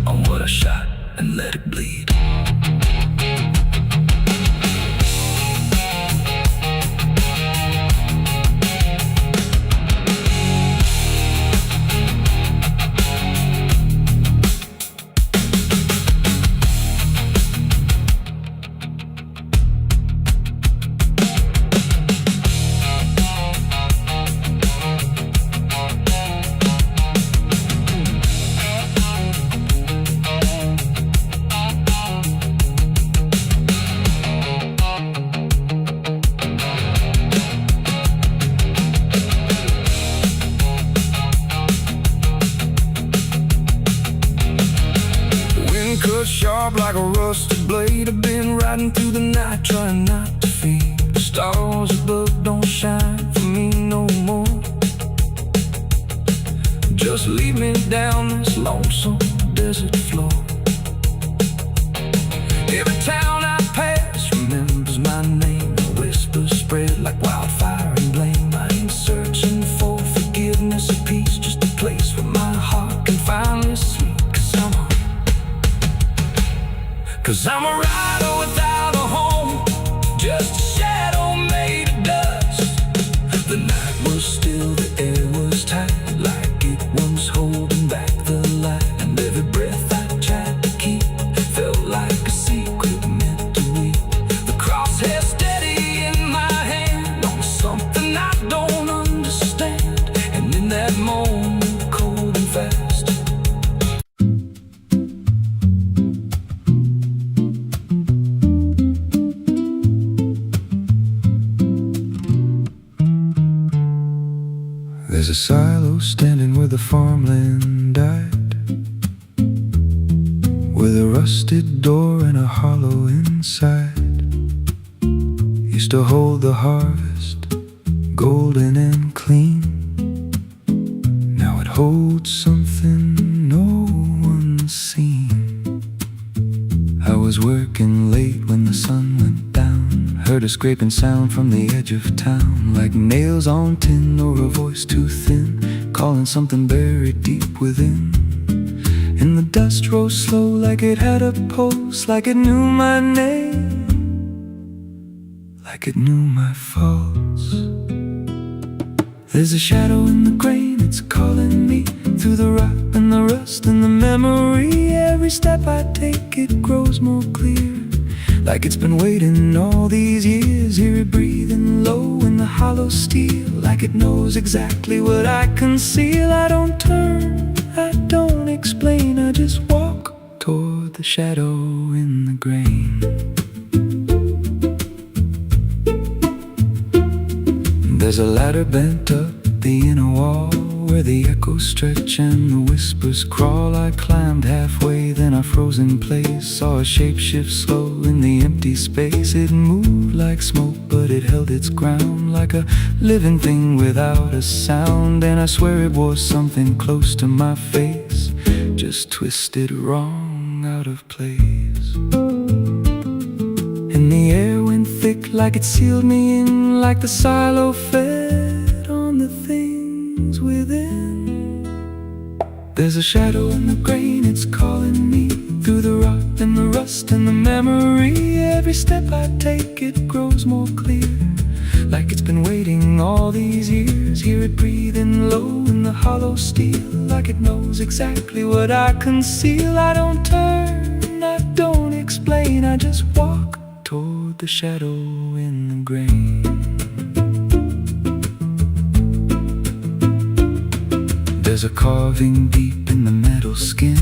on what I shot and let it bleed. Cut sharp like a rusted blade, I've been riding through the night trying not to fade. The stars above don't shine for me no more. Just lead me down this lonesome desert floor. Every town I pass remembers my name. The whispers spread like wildfire and blame. I ain't searching for forgiveness or peace, just a place where my heart can finally sleep. Cause I'm a rider without a home, just a shadow made of dust. The night was still, the air was tight, like it was holding back the light. And every breath I tried to keep felt like a secret meant to weep. The crosshair steady in my hand on something I don't understand. And in that moment, cold and fast, there's a silo standing where the farmland died, with a rusted door and a hollow inside. Used to hold the harvest, golden and clean. Now it holds something no one's seen. I was working late when the sun went down, heard a scraping sound from the edge of town, like nails on tin or a voice too thin, calling something buried deep within. And the dust rose slow like it had a pulse, like it knew my name, like it knew my faults. There's a shadow in the grain, it's calling me through the rot and the rust and the memory. Every step I take, it grows more clear, like it's been waiting all these years. Hear it breathing low in the hollow steel, like it knows exactly what I conceal. I don't turn, I don't explain, I just walk toward the shadow in the grain. There's a ladder bent up the inner wall, where the echoes stretch and the whispers crawl. I climbed halfway, then I froze in place. Saw a shape shift slow in the empty space. It moved like smoke, but it held its ground, like a living thing without a sound. And I swear it was something close to my face, just twisted wrong, out of place. And the air went thick, like it sealed me in, like the silo fed on the things within. There's a shadow in the grain, it's calling me through the rot and the rust and the memory. Every step I take, it grows more clear, like it's been waiting all these years. Hear it breathing low in the hollow steel, like it knows exactly what I conceal. I don't turn, I don't explain, I just walk toward the shadow in the grain. There's a carving deep in the metal skin,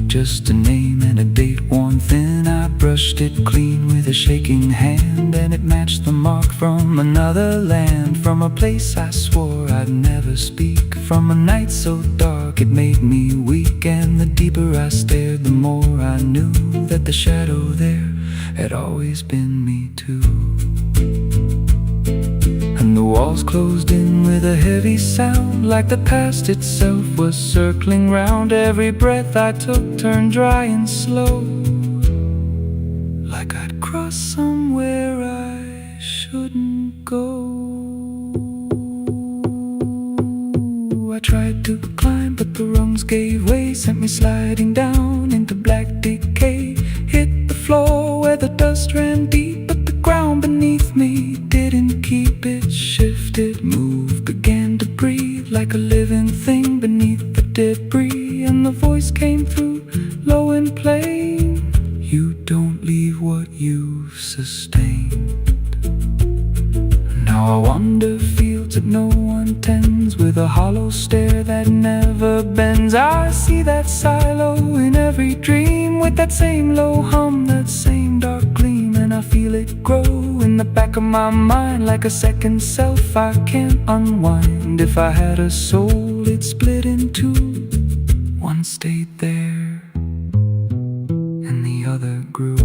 just a name and a date worn thin. I brushed it clean with a shaking hand, and it matched the mark from another land, from a place I swore I'd never speak, from a night so dark it made me weak. And the deeper I stared, the more I knew that the shadow there had always been me too. And the walls closed in with a heavy sound, like the past itself was circling round. Every breath I took turned dry and slow, like I'd crossed somewhere I shouldn't go. I tried to climb, but the rungs gave way, sent me sliding down into black decay. Hit the floor where the dust ran deep, but the ground beneath me didn't keep it. Shifted, moved, began to breathe like a living thing beneath the debris. And the voice came through, low and plain: you don't leave what you've sustained. Now I wander fields that no one tends, with a hollow stare that never bends. I see that silo in every dream, with that same low hum, that same dark gleam. And I feel it grow in the back of my mind, like a second self I can't unwind. If I had a soul, it'd split in two. One stayed there, and the other grew.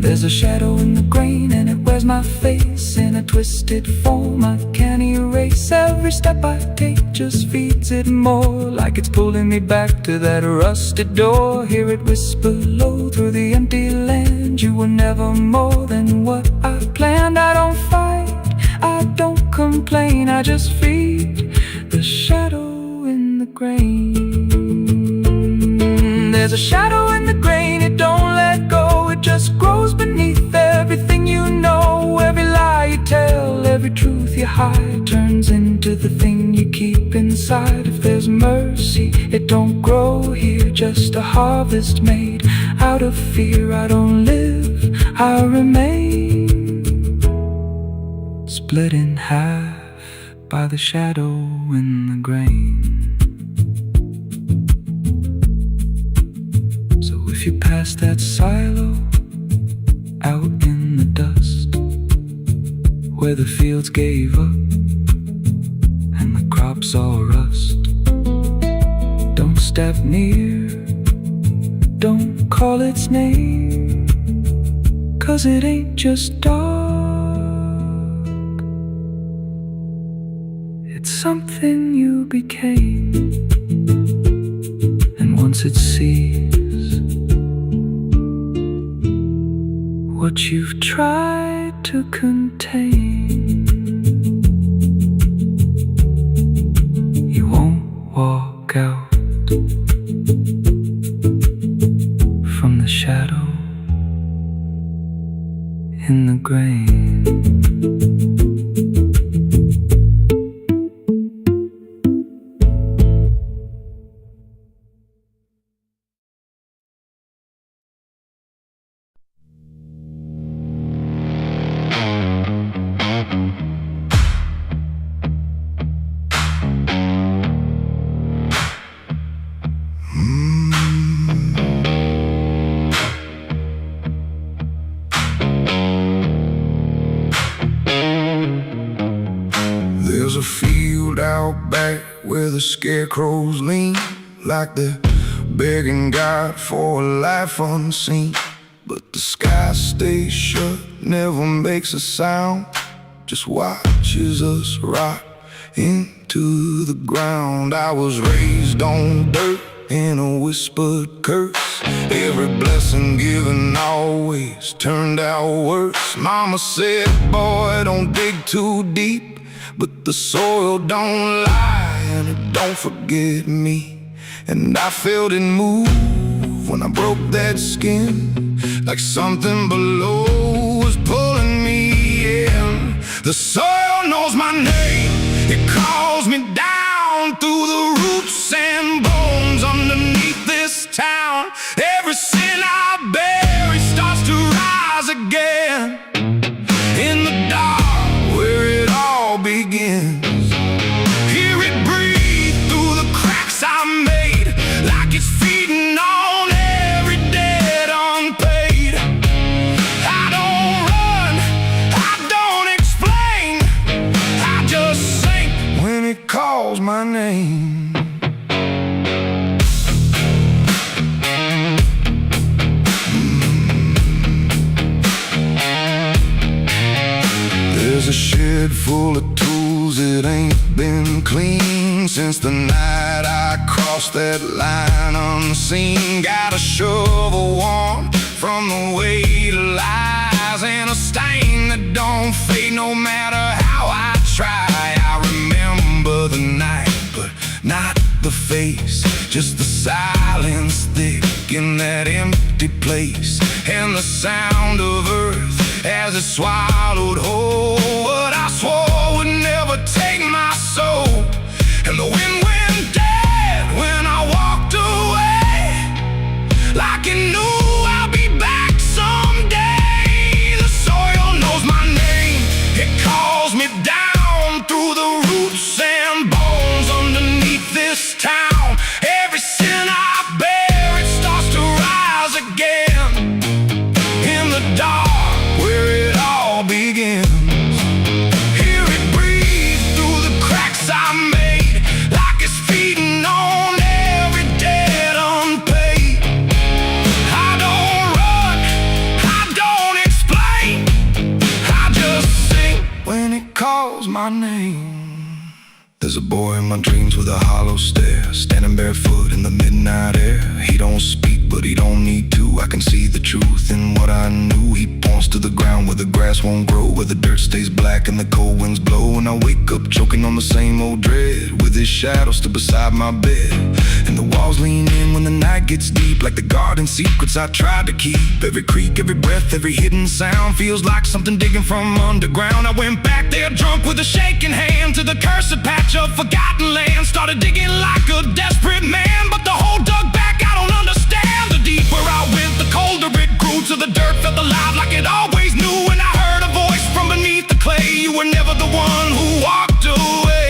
There's a shadow in the grain, and it wears my face in a twisted form I can't erase. Every step I take just feeds it more, like it's pulling me back to that rusted door. Hear it whisper low through the empty land: you were never more than what I planned. I don't fight, I don't complain, I just feed the shadow in the grain. There's a shadow in the grain, it don't let go, it just grows beneath everything you know. Every lie you tell, every truth you hide, turns into the thing you keep inside. If there's mercy, it don't grow here, just a harvest made out of fear. I don't live, I remain, split in half by the shadow in the grain. If you pass that silo out in the dust, where the fields gave up and the crops all rust, don't step near, don't call its name, 'cause it ain't just dark, it's something you became. And once it sees what you've tried to contain, you won't walk out from the shadow in the grain. a field out back where the scarecrows lean, like they're begging God for a life unseen. But the sky stays shut, never makes a sound, just watches us rot into the ground. I was raised on dirt in a whispered curse. Every blessing given always turned out worse. Mama said, boy, don't dig too deep, but the soil don't lie and it don't forget me. And I felt it move when I broke that skin, like something below was pulling me in. The soil knows my name, it calls me down through the roots and bones underneath this town. Every sin I bury starts to rise again in the dark where it all begins. Hear it breathe through the cracks I made, like it's feeding on every debt unpaid. I don't run, I don't explain, I just sink when it calls my name. There's a shed full of tools that ain't been clean since the night I crossed that line unseen. Got a shovel warm from the weight of lies, and a stain that don't fade no matter how I try. I remember the night, but not the face, just the silence thick in that empty place, and the sound of earth as it swallowed whole what I swore would never take my soul. And the wind went dead when I walked away, like it knew I'll be back someday. The soil knows my name, it calls me down through the roots and bones underneath this town. Every sin I bear, it starts to rise again in the dark where it all begins. Hear it breathe through the cracks I made, like it's feeding on every debt unpaid. I don't run, I don't explain, I just sing when it calls my name. There's a boy in my dreams with a hollow stare, standing barefoot in the midnight air. He don't speak, but he don't need to. I can see the truth in what I knew. He points to the ground where the grass won't grow, where the dirt stays black and the cold winds blow. And I wake up choking on the same old dread, with his shadow still beside my bed. And the walls lean in when the night gets deep, like the garden secrets I tried to keep. Every creak, every breath, every hidden sound feels like something digging from underground. I went back there drunk with a shaking hand to the cursed patch of forgotten land. Started digging like a desperate man, but the hole dug back, I don't understand. The deeper I went, the colder it grew, till the dirt felt alive like it always knew. And I heard a voice from beneath the clay, you were never the one who walked away.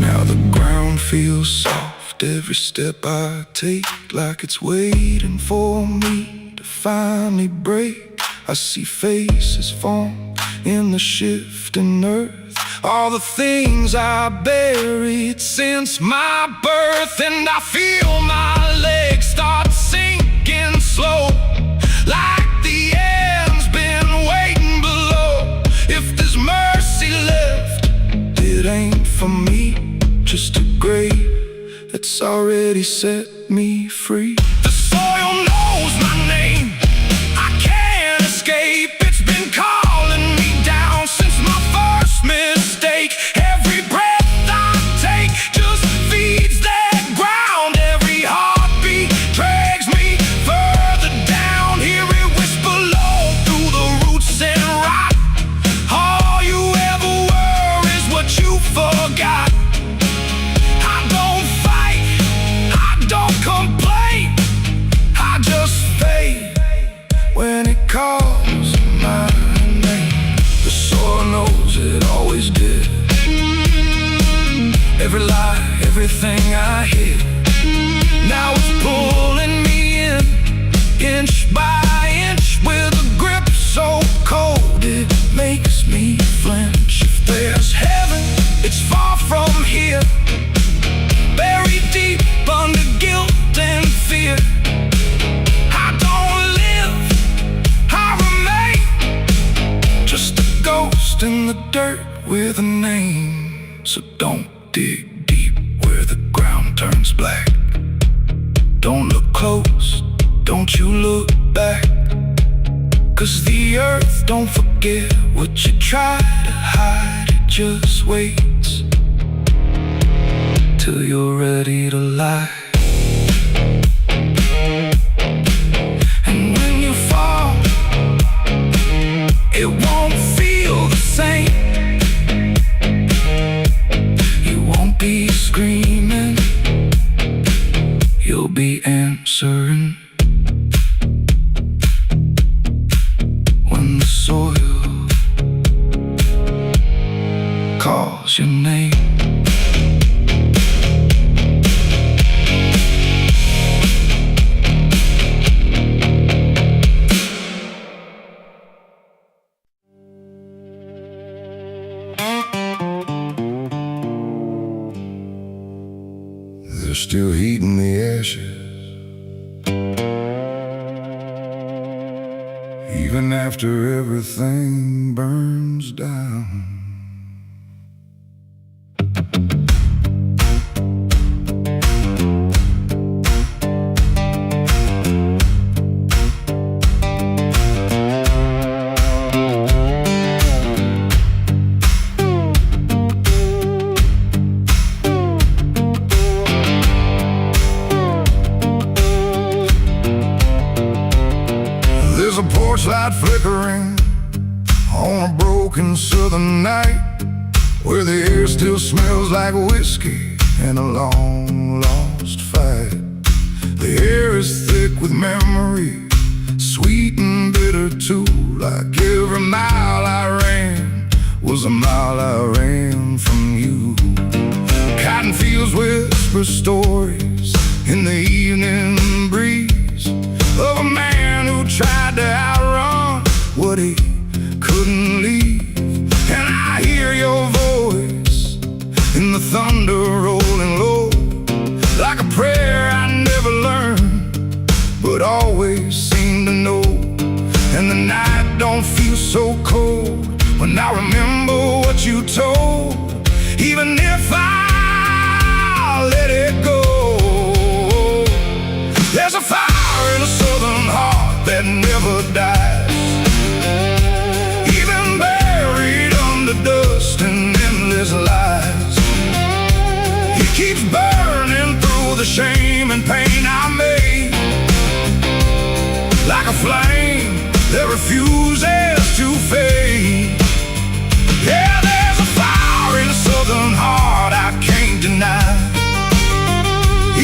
Now the ground feels soft, every step I take, like it's waiting for me to finally break. I see faces form in the shifting earth, all the things I buried since my birth. And I feel my legs start sinking slow, like the end's been waiting below. If there's mercy left, it ain't for me, just a grave that's already set me free. The soil knows my name, I can't escape. It's been calling me down since my first mistake. Every breath I take just feeds that ground. Every heartbeat drags me further down. Hear it whisper low through the roots and rot. All you ever were is what you forgot. I don't fight, I don't complain, I just fade when it calls my name. The soil knows it always did. Every lie, everything I hid, now it's pulling me in, inch by inch, with a grip so cold it makes me lost in the dirt with a name. So don't dig deep where the ground turns black. Don't look close, don't you look back. 'Cause the earth don't forget what you try to hide. It just waits till you're ready to lie. And when you fall, it won't feel the same. You won't be screaming, you'll be answering. When the soil calls your name. There's still heat in the ashes, even after everything burns down. There's a porch light flickering on a broken southern night, where the air still smells like whiskey and a long lost fight. The air is thick with memory, sweet and bitter too. Like every mile I ran was a mile I ran from you. Cotton fields whisper stories in the evening breeze of a man who tried to outrun what he couldn't leave. And I hear your voice in the thunder rolling low, like a prayer I never learned, but always seem to know. And the night don't feel so cold when I remember what you told, even if I let it go. There's a fire in a southern heart that never dies, even buried under dust and endless lies. It keeps burning through the shame and pain I made, like a flame that refuses to fade. Yeah, there's a fire in a southern heart I can't deny.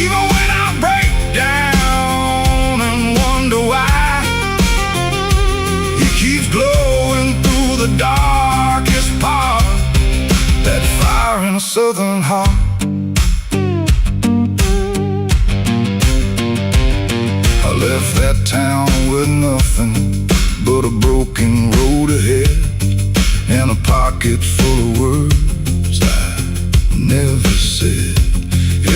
Even when I break down and wonder why, it keeps glowing through the darkest part. That fire in a southern heart. I left that town with nothing but a broken road ahead, and a pocket full of words I never said.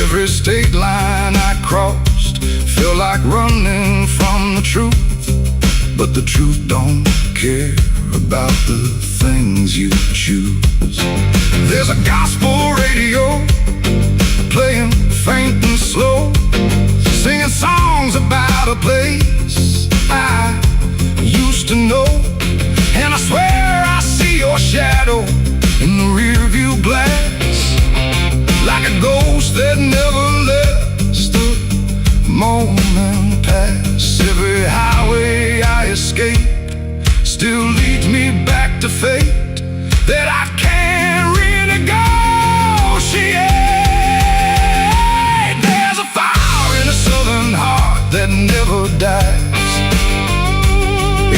Every state line I crossed felt like running from the truth, but the truth don't care about the things you choose. There's a gospel radio playing faint and slow, singing songs about a place I used to know. And I swear I see your shadow in the rearview glass, like a ghost that never lets the moment pass. Every highway I escape still leads me back to fate that I can't renegotiate. There's a fire in a southern heart that never dies,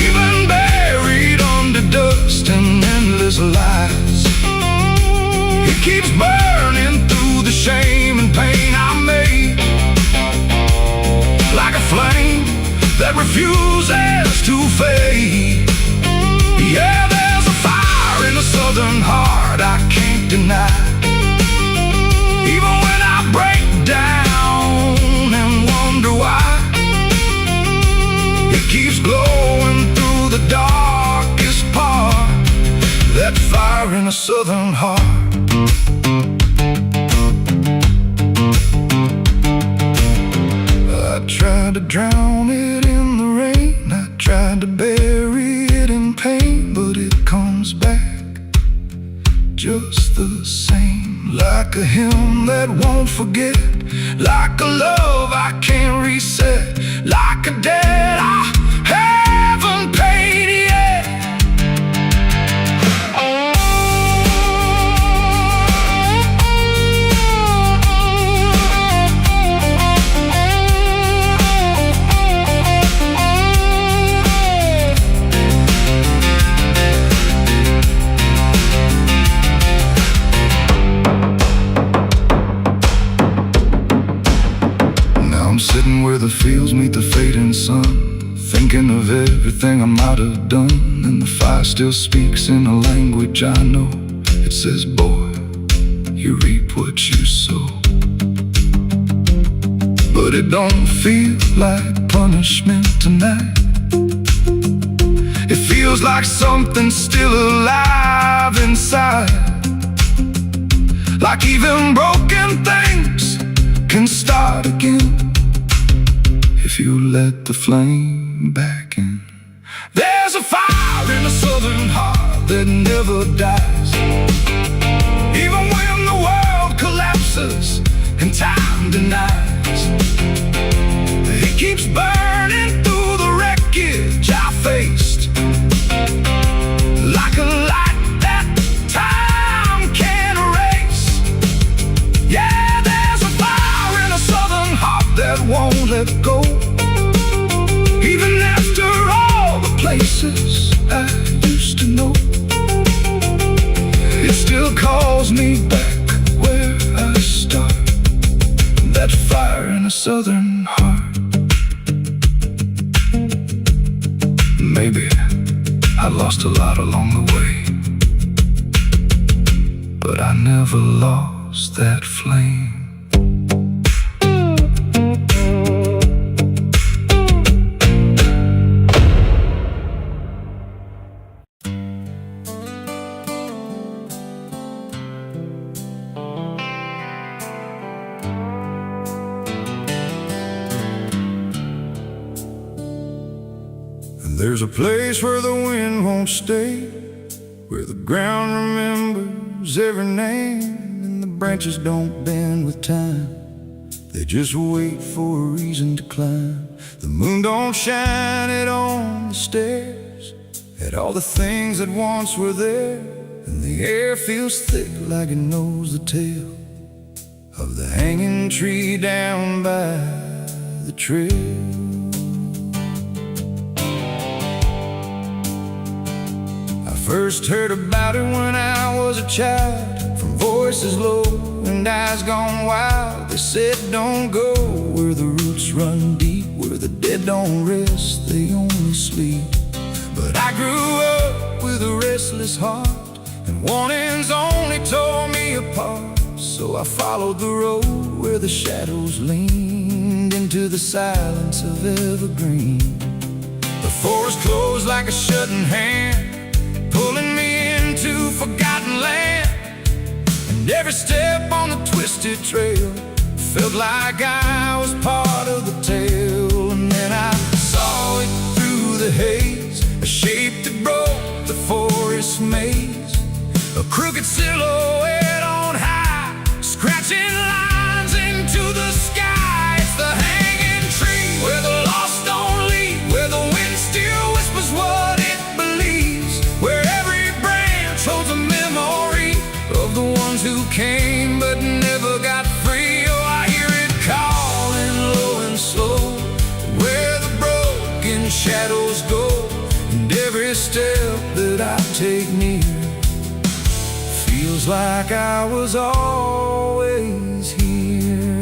even buried under dust and endless lies. It keeps burning through the shame and pain I made, like a flame that refuses to fade. Yeah, there's a fire in a southern heart I can't deny. Even when I break down and wonder why, it keeps glowing through the darkest part. That fire a southern heart. I tried to drown it in the rain, I tried to bury it in pain, but it comes back just the same. Like a hymn that won't forget, like a love I can't reset, like a debt I haven't paid yet. Sitting where the fields meet the fading sun, thinking of everything I might have done. And the fire still speaks in a language I know. It says, boy, you reap what you sow. But it don't feel like punishment tonight. It feels like something still alive inside. Like even broken things can start again if you let the flame back in. There's a fire in a southern heart that never dies. Even when the world collapses and time denies, it keeps burning through the wreckage I faced, like a light that time can't erase. Yeah, there's a fire in a southern heart that won't let go. Even after all the places I used to know, it still calls me back where I start. That fire in a southern heart. Maybe I lost a lot along the way, but I never lost that flame. There's a place where the wind won't stay, where the ground remembers every name, and the branches don't bend with time. They just wait for a reason to climb. The moon don't shine it on the stairs at all the things that once were there, and the air feels thick like it knows the tale of the hanging tree down by the trail. First heard about it when I was a child, from voices low and eyes gone wild. They said don't go where the roots run deep, where the dead don't rest, they only sleep. But I grew up with a restless heart, and warnings only tore me apart. So I followed the road where the shadows leaned into the silence of evergreen. The forest closed like a shutting hand, pulling me into forgotten land. And every step on the twisted trail felt like I was part of the tale. And then I saw it through the haze, a shape that broke the forest maze, a crooked silhouette on high, scratching lines into the sky. It's the hanging tree where the lost don't leave, where the wind still whispers what it believes, where every branch holds a memory of the ones who came but never got free. Oh, I hear it calling low and slow, where the broken shadows go, and every step that I take near feels like I was always here.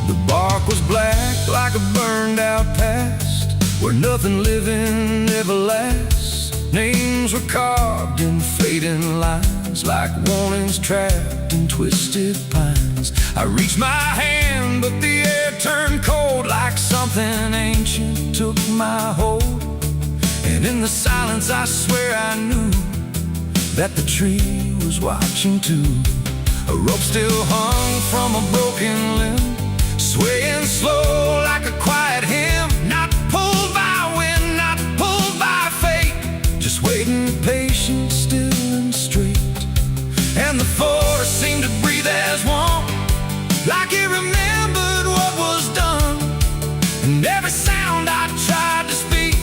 The bark was black like a burned out past, where nothing living ever lasts. Names were carved in fading lines, like warnings trapped in twisted pines. I reached my hand, but the air turned cold, like something ancient took my hold. And in the silence I swear I knew that the tree was watching too. A rope still hung from a broken limb, swaying slow like a quiet hymn. Not pulled by wind, not pulled by fate, just waiting patient, still and straight. And the forest seemed to breathe as one, like it remembered what was done. And every sound I tried to speak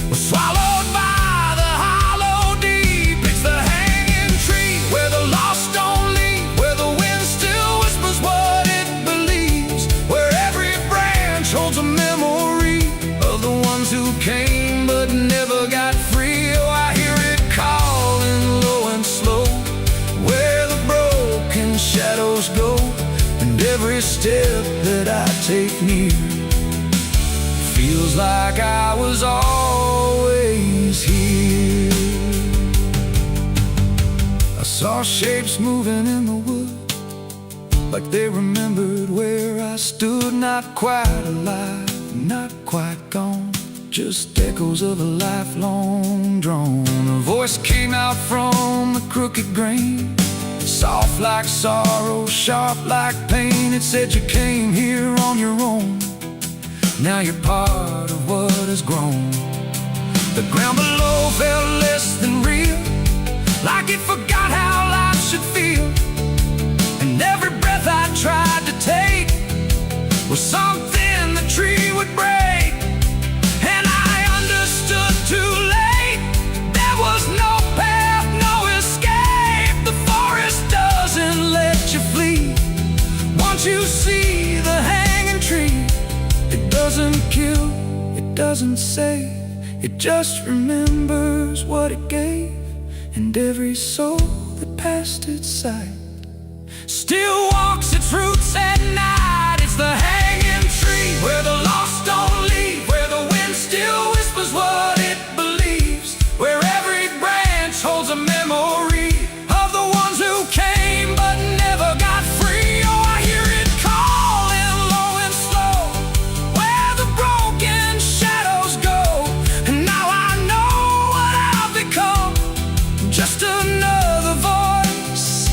was swallowed by the hollow deep. It's the hanging tree where the lost don't leave, where the wind still whispers what it believes, where every branch holds a memory of the ones who came but never got free. Oh, I hear it calling low and slow, where the broken shadows go, and every step that I take near feels like I was always here. I saw shapes moving in the wood, like they remembered where I stood. Not quite alive, not quite gone, just echoes of a lifelong drone. A voice came out from the crooked grain, soft like sorrow, sharp like pain. It said you came here on your own, now you're part of what has grown. The ground below felt less than real, like it forgot how life should feel. And every breath I tried to take was something the tree would break. And I understood too late, there was no path, no escape. The forest doesn't let you flee. Once you see the hanging tree, it doesn't kill, it doesn't save, it just remembers what it gave. And every soul that passed its sight still walks its roots at night. It's the hanging tree where the lost don't leave, where the wind still whispers what it believes, where every branch holds a memory of the ones who came but never got free. Oh, I hear it calling low and slow, where the broken shadows go. And now I know what I've become, just another voice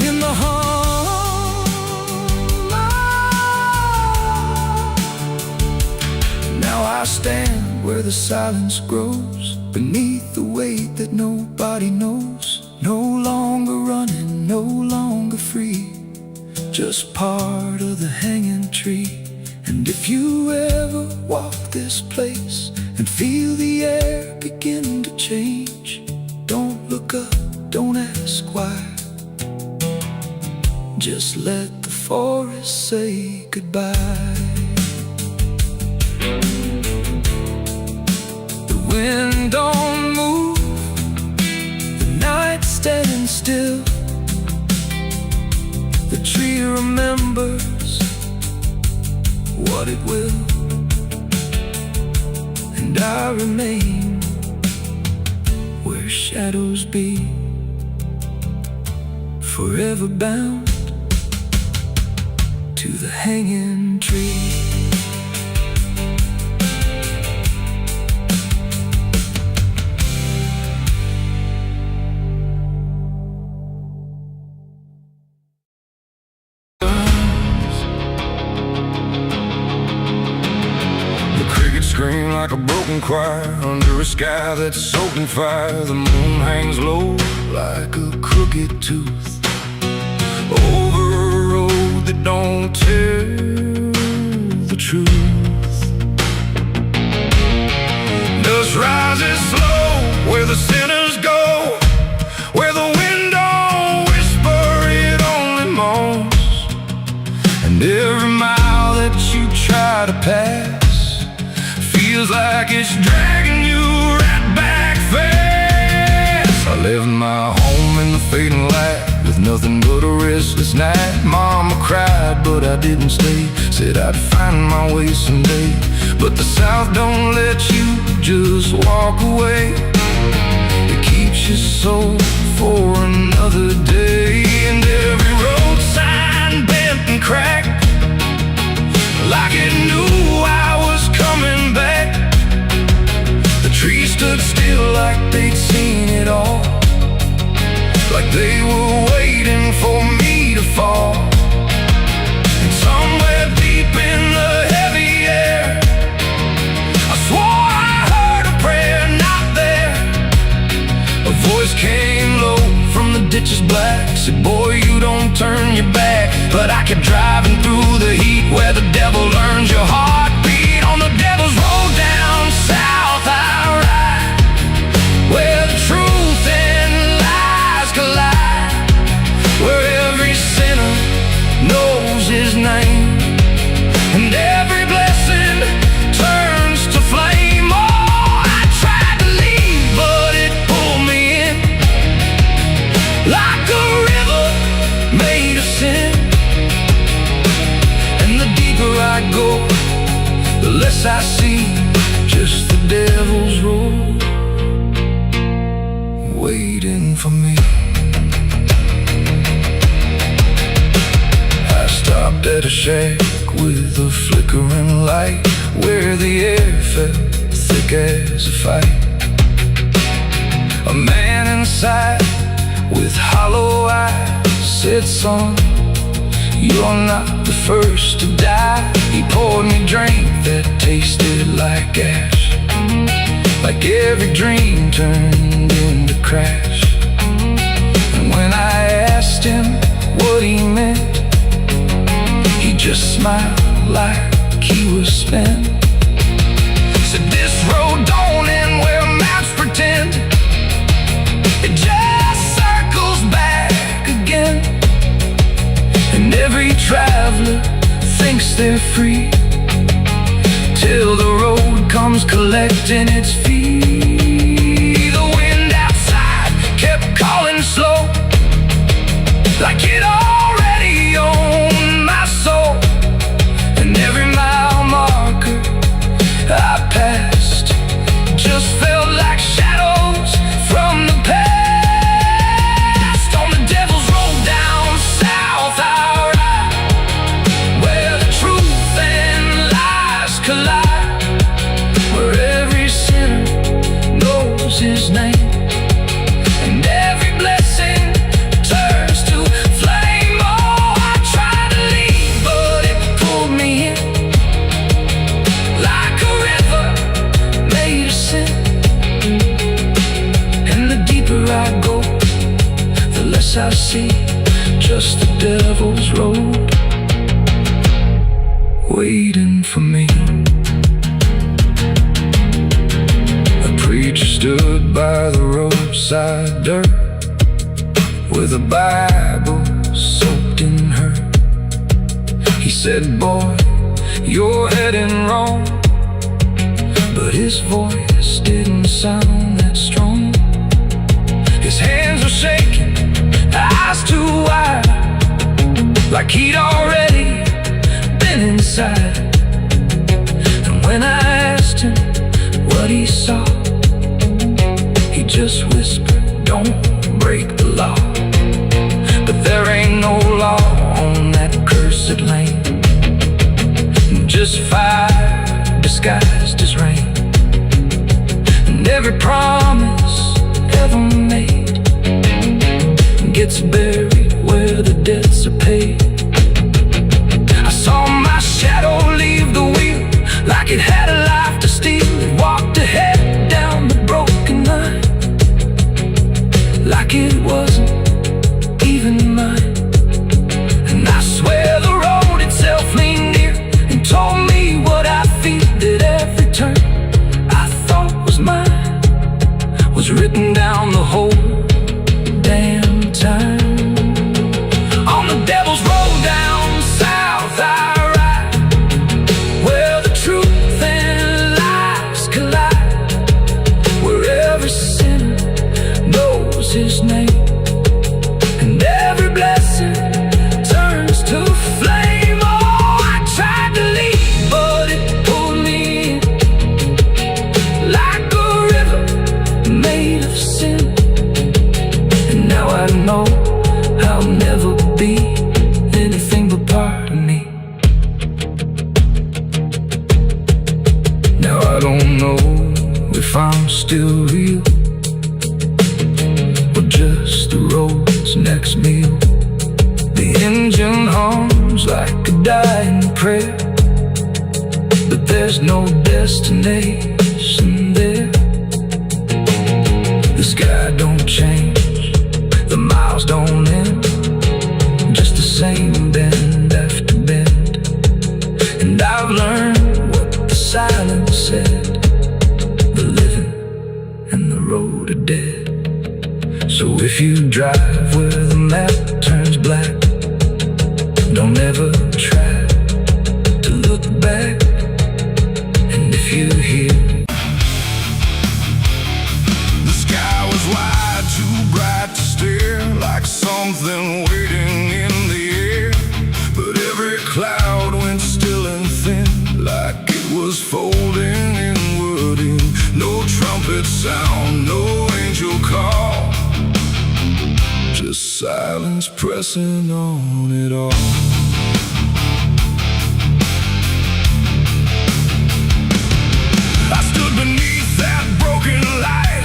in the hum. Now I stand where the silence grows, beneath the weight that nobody knows. No longer running, no longer free, just part of the hanging tree. And if you ever walk this place and feel the air begin to change, don't look up, don't ask why, just let the forest say goodbye. The wind don't move, the night standing still, the tree remembers what it will, and I remain where shadows be, forever bound to the hanging tree. Scream like a broken choir under a sky that's soaking fire. The moon hangs low like a crooked tooth over a road that don't tell the truth. Dust rises slow where the sinners go, where the wind don't whisper, it only moans. And every mile that you try to pass feels like it's dragging you right back fast. I left my home in the fading light with nothing but a restless night. Mama cried, but I didn't stay. Said I'd find my way someday. But the South don't let you just walk away. It keeps you so for another day. And every road sign bent and cracked, like it knew I was coming back. The tree stood Said, boy, you don't turn your back. But I kept driving through the heat where the devil learns your heartbeat. On the devil's road down south I ride, where the truth and lies collide, where every sinner knows his name, and every blessing turns to flame. Oh, I tried to leave, but it pulled me in, like a river made of sin. And the deeper I go, the less I see, just the devil's road waiting for me. I stopped at a shack with a flickering light, where the air felt thick as a fight. A man inside with hollow eyes said, son, you're not the first to die. He poured me a drink that tasted like ash, like every dream turned into crash. And when I asked him what he meant, he just smiled like he was spent. Said, this road don't end where maps pretend, it just circles back again. And every traveler thinks they're free, till the road comes collecting its fee. The wind outside kept calling slow, like it already owned my soul. And every mile marker I passed just felt like shadows from the past. On the devil's road down south I ride, where the truth and lies collide, where every sinner knows his name, and every blessing turns to flame. Oh, I tried to leave, but it pulled me in, like a river made of sin. And the deeper I go, the less I see, just the devil's road waiting for me. A preacher stood by the roadside dirt, with a Bible soaked in her. He said, boy, you're heading wrong. But his voice didn't sound that strong. His hands were shaking, eyes too wide, like he'd already been inside. And when I asked him what he saw, he just whispered, don't break the law. But there ain't no law on that cursed land, just fire disguised as rain. And every promise ever made gets buried where the debts are paid. I saw my shadow leave the wheel, like it had a life to steal. It walked ahead down the broken line, like it wasn't even mine. And I swear the road itself leaned near and told me what I feel, that every turn I thought was mine was written down the whole damn time. On the devil's road down south I ride, where the truth and lies collide, where every sinner knows his name, and every blessing turns to flame. Oh, I tried to leave, but it pulled me in, like a river made of sin. And now I know I'll never be anything but part of me. Now I don't know if I'm still real, or just the road's next meal. The engine hums like a dying prayer, but there's no destination there. The sky don't change, the miles don't end, drive where the map turns black. Don't ever try to look back. And if you hear the sky was wide, too bright to stare, like something waiting in the air. But every cloud went still and thin, like it was folding inward in. No trumpet sound, no angel call, just silence pressing on it all. I stood beneath that broken light,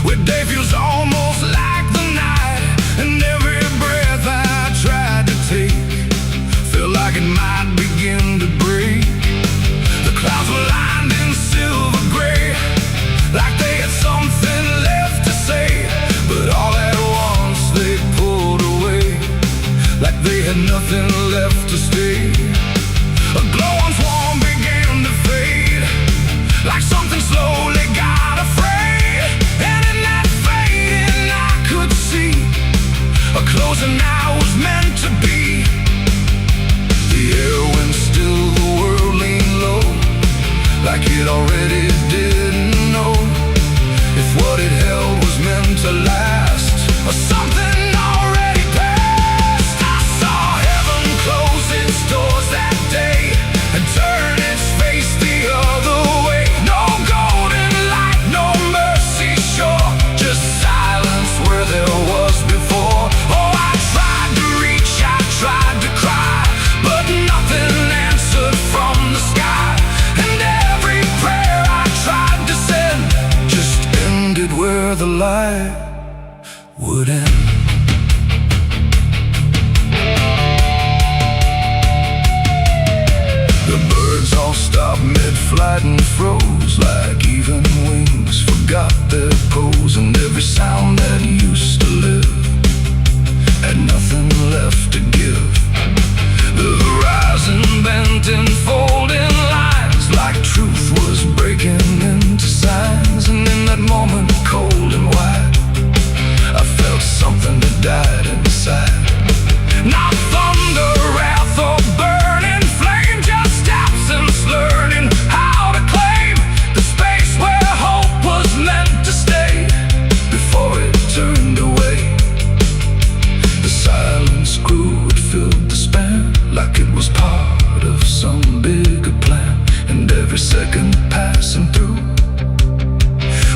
where day feels almost like the night. And every breath I tried to take felt like it might begin to break. The clouds were lined in silver gray, like they had something left to say. But all at once they pulled away, like they had nothing left to stay. A glow once warm began to fade, like something slowly got afraid. And in that fading I could see a closing I was meant to be. The air went still, the world leaned low, like it already didn't know if what it held was meant to last, or something already passed. I saw heaven close its doors that day and turn its face the other way. No golden light, no mercy shore, just silence where there was before. Oh, I tried to reach, I tried to cry, but nothing answered from the sky. And every prayer I tried to send just ended where the light would end. The birds all stopped mid-flight and froze, like even wings forgot their pose. And every sound that used to live had nothing left to give. The horizon bent in folding lines, like truth was breaking into signs. And in that moment, cold and wide, I felt something that died inside. Not thunder, wrath, or burning flame, just absence learning how to claim the space where hope was meant to stay before it turned away. The silence grew, it filled the span, like it was part of some bigger plan. And every second passing through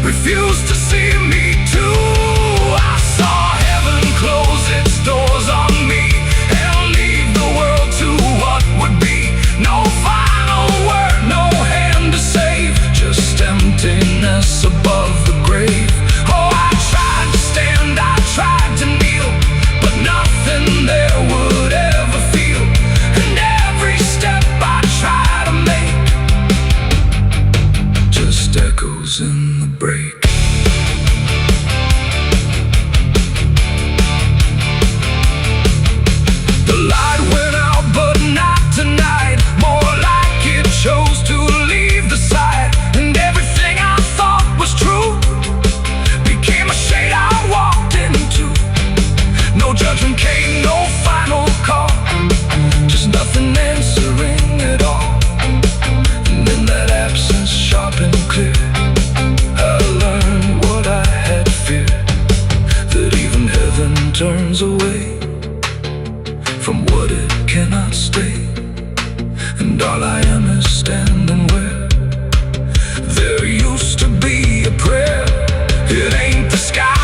refused to see me too. I saw heaven close its doors on me and leave the world to what would be. No final word, no hand to save, just emptiness above the grave. Oh, I tried to stand, I tried to kneel, but nothing there would ever feel. And every step I try to make just echoes in the break. The light went out, but not tonight. More like it chose to leave the sight. And everything I thought was true became a shade I walked into. No judgment came, no final call, just nothing answering at all. And in that absence, sharp and clear, I learned what I had feared, that even heaven turns away from what it cannot stay. And all I am is standing where there used to be a prayer. It ain't the sky,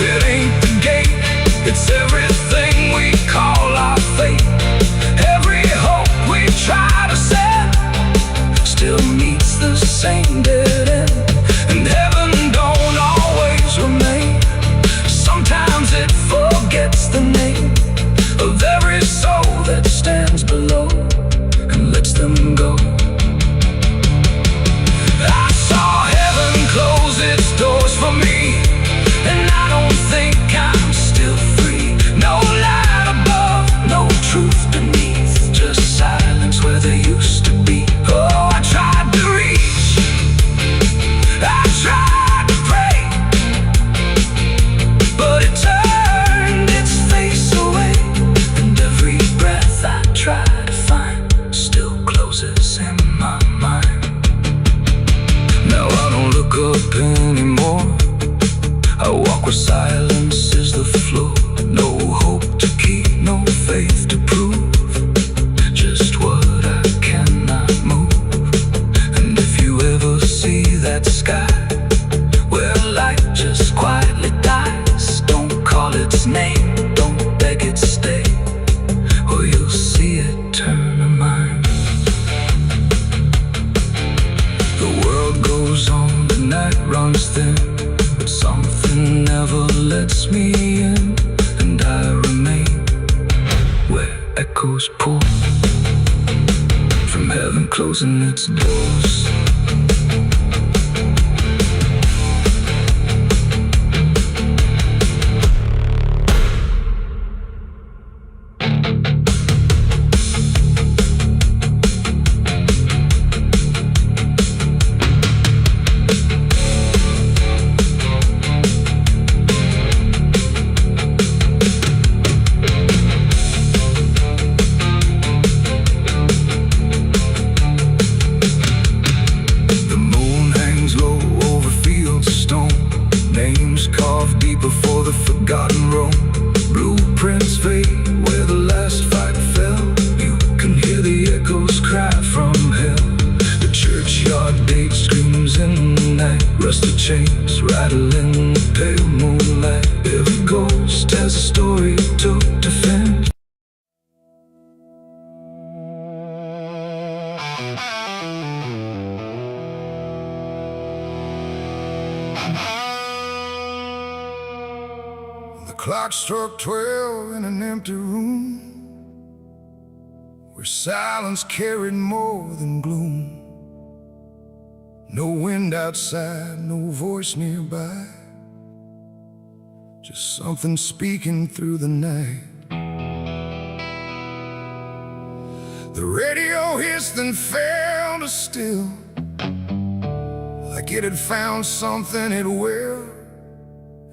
it ain't the gate, it's everything we call our fate. Every hope we try to set still meets the same dead end. And heaven don't always remain, sometimes it forgets the name of every soul that stands below and lets them go. I saw heaven close its doors for me, and I don't think I'm still free. No light above, no truth beneath, just silence where there used to be. Oh, I tried to reach, woke up anymore. I walk where silence is the flow. No hope to keep, no faith to prove, just what I cannot move. And if you ever see that sky where light just quietly dies, don't call its name, don't beg it stay, or you'll see it turn a mind. The world goes on, the night runs thin, but something never lets me in, and I remain where echoes pour from heaven closing its doors. Before the forgotten roam, blueprints fade where the last fight fell. You can hear the echoes cry from hell. The churchyard date screams in the night. Rusted chains rattle in the pale moonlight. Every ghost has a story to defend. The clock struck 12 in an empty room, where silence carried more than gloom. No wind outside, no voice nearby, just something speaking through the night. The radio hissed and fell to still, like it had found something it will.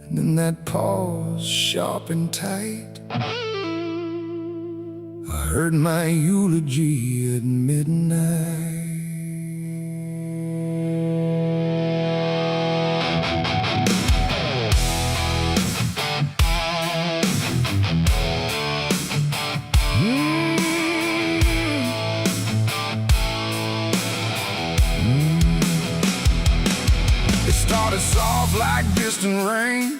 And in that pause, sharp and tight, I heard my eulogy at midnight. It started soft like distant rain,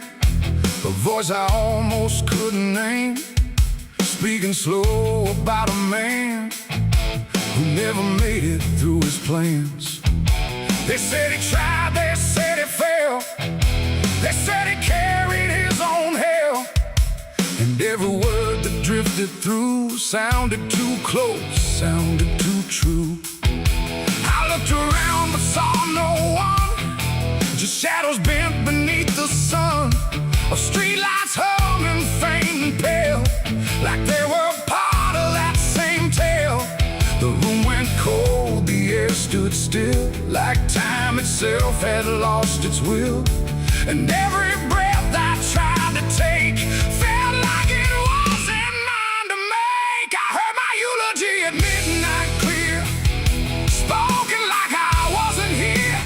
a voice I almost couldn't name, speaking slow about a man who never made it through his plans. They said he tried, they said he failed, they said he carried his own hell, and every word that drifted through sounded too close, sounded too true. I looked around but saw no one, just shadows bent beneath the sun, of streetlights humming faint and pale, like they were part of that same tale. The room went cold, the air stood still, like time itself had lost its will. And every breath I tried to take felt like it wasn't mine to make. I heard my eulogy at midnight clear, spoken like I wasn't here.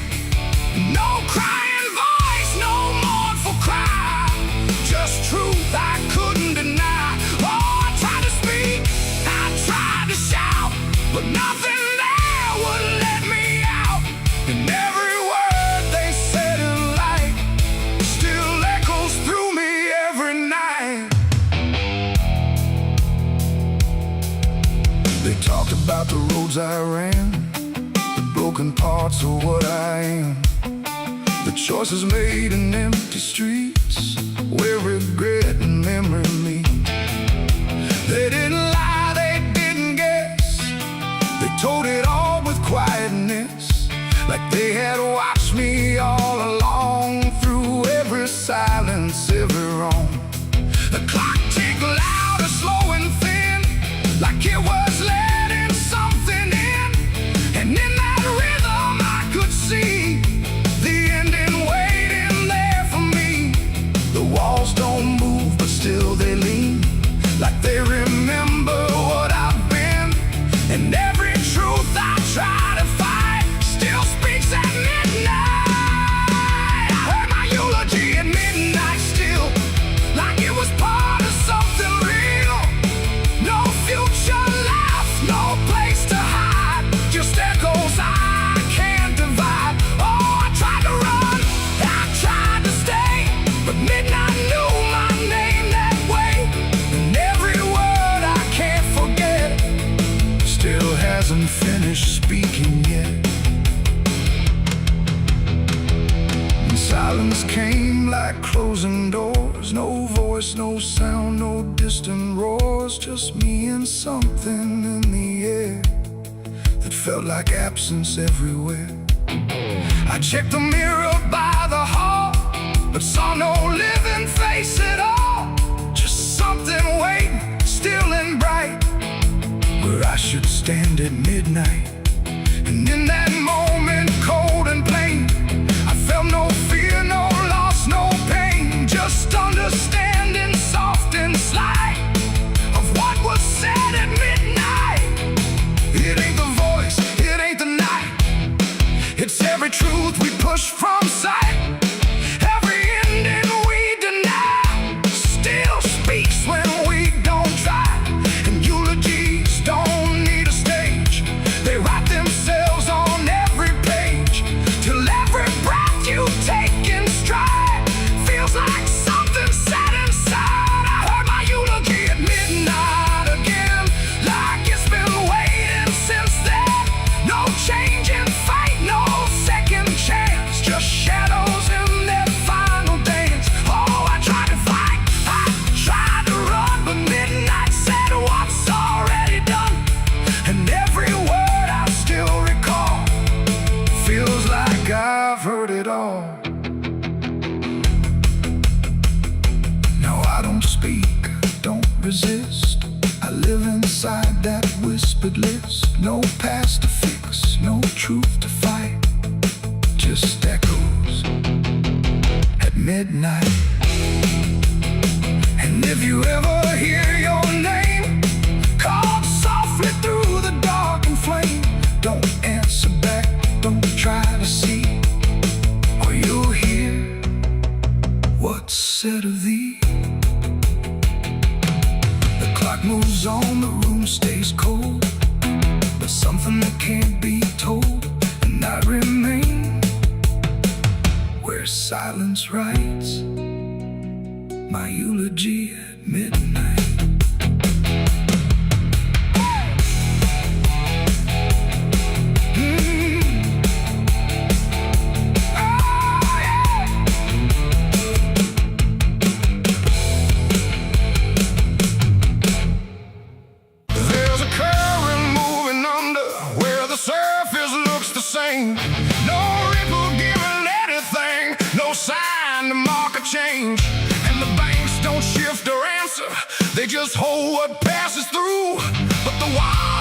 No crying voice, no mournful cry, just truth I couldn't deny. Oh, I tried to speak, I tried to shout, but nothing there would let me out. And every word they said in light still echoes through me every night. They talked about the roads I ran, the broken parts of what I am, the choices made in empty streets where regret and memory meet. They didn't lie, they didn't guess, they told it all with quietness, like they had watched me all along, through every silence, every wrong. The clock ticked loud and slow and thin, like it was letting something in. And in that rhythm I could see the ending waiting there for me. The walls don't move, but still they lean, like they remember what I've been. And every truth I try to fight still speaks at midnight. Silence came like closing doors. No voice, no sound, no distant roars. Just me and something in the air that felt like absence everywhere. I checked the mirror by the hall, but saw no living face at all. Just something waiting, still and bright, where I should stand at midnight. And in that moment, cold and plain, I felt no fear, no loss, no pain. Just understanding, soft and slight, of what was said at midnight. It ain't the voice, it ain't the night, it's every truth we push from sight. Every ending we deny still speaks when we don't try. And eulogies don't need a stage, they write themselves on every page, till every breath you take in stride feels like something set inside. I heard my eulogy at midnight again, like it's been waiting since then. No change in fate, no second chance, just shadows in their final dance. Oh, I tried to fight, I tried to run, but midnight said what's already done. And every word I still recall feels like I've heard it all. No, I don't speak, don't resist. I live inside that whispered list. No past to fix, no truth to fight, just echoes at midnight. And if you ever hear your name called softly through the dark and flame, don't answer back, don't try to see, or you'll hear what's said of thee. The clock moves on, the room stays cold, but something that can't be told, and I remain where silence writes my eulogy at midnight. There's a current moving under where the surface looks the same. No ripple giving anything, no sign to mark a change. And the banks don't shift or answer, they just hold what passes through. But the wild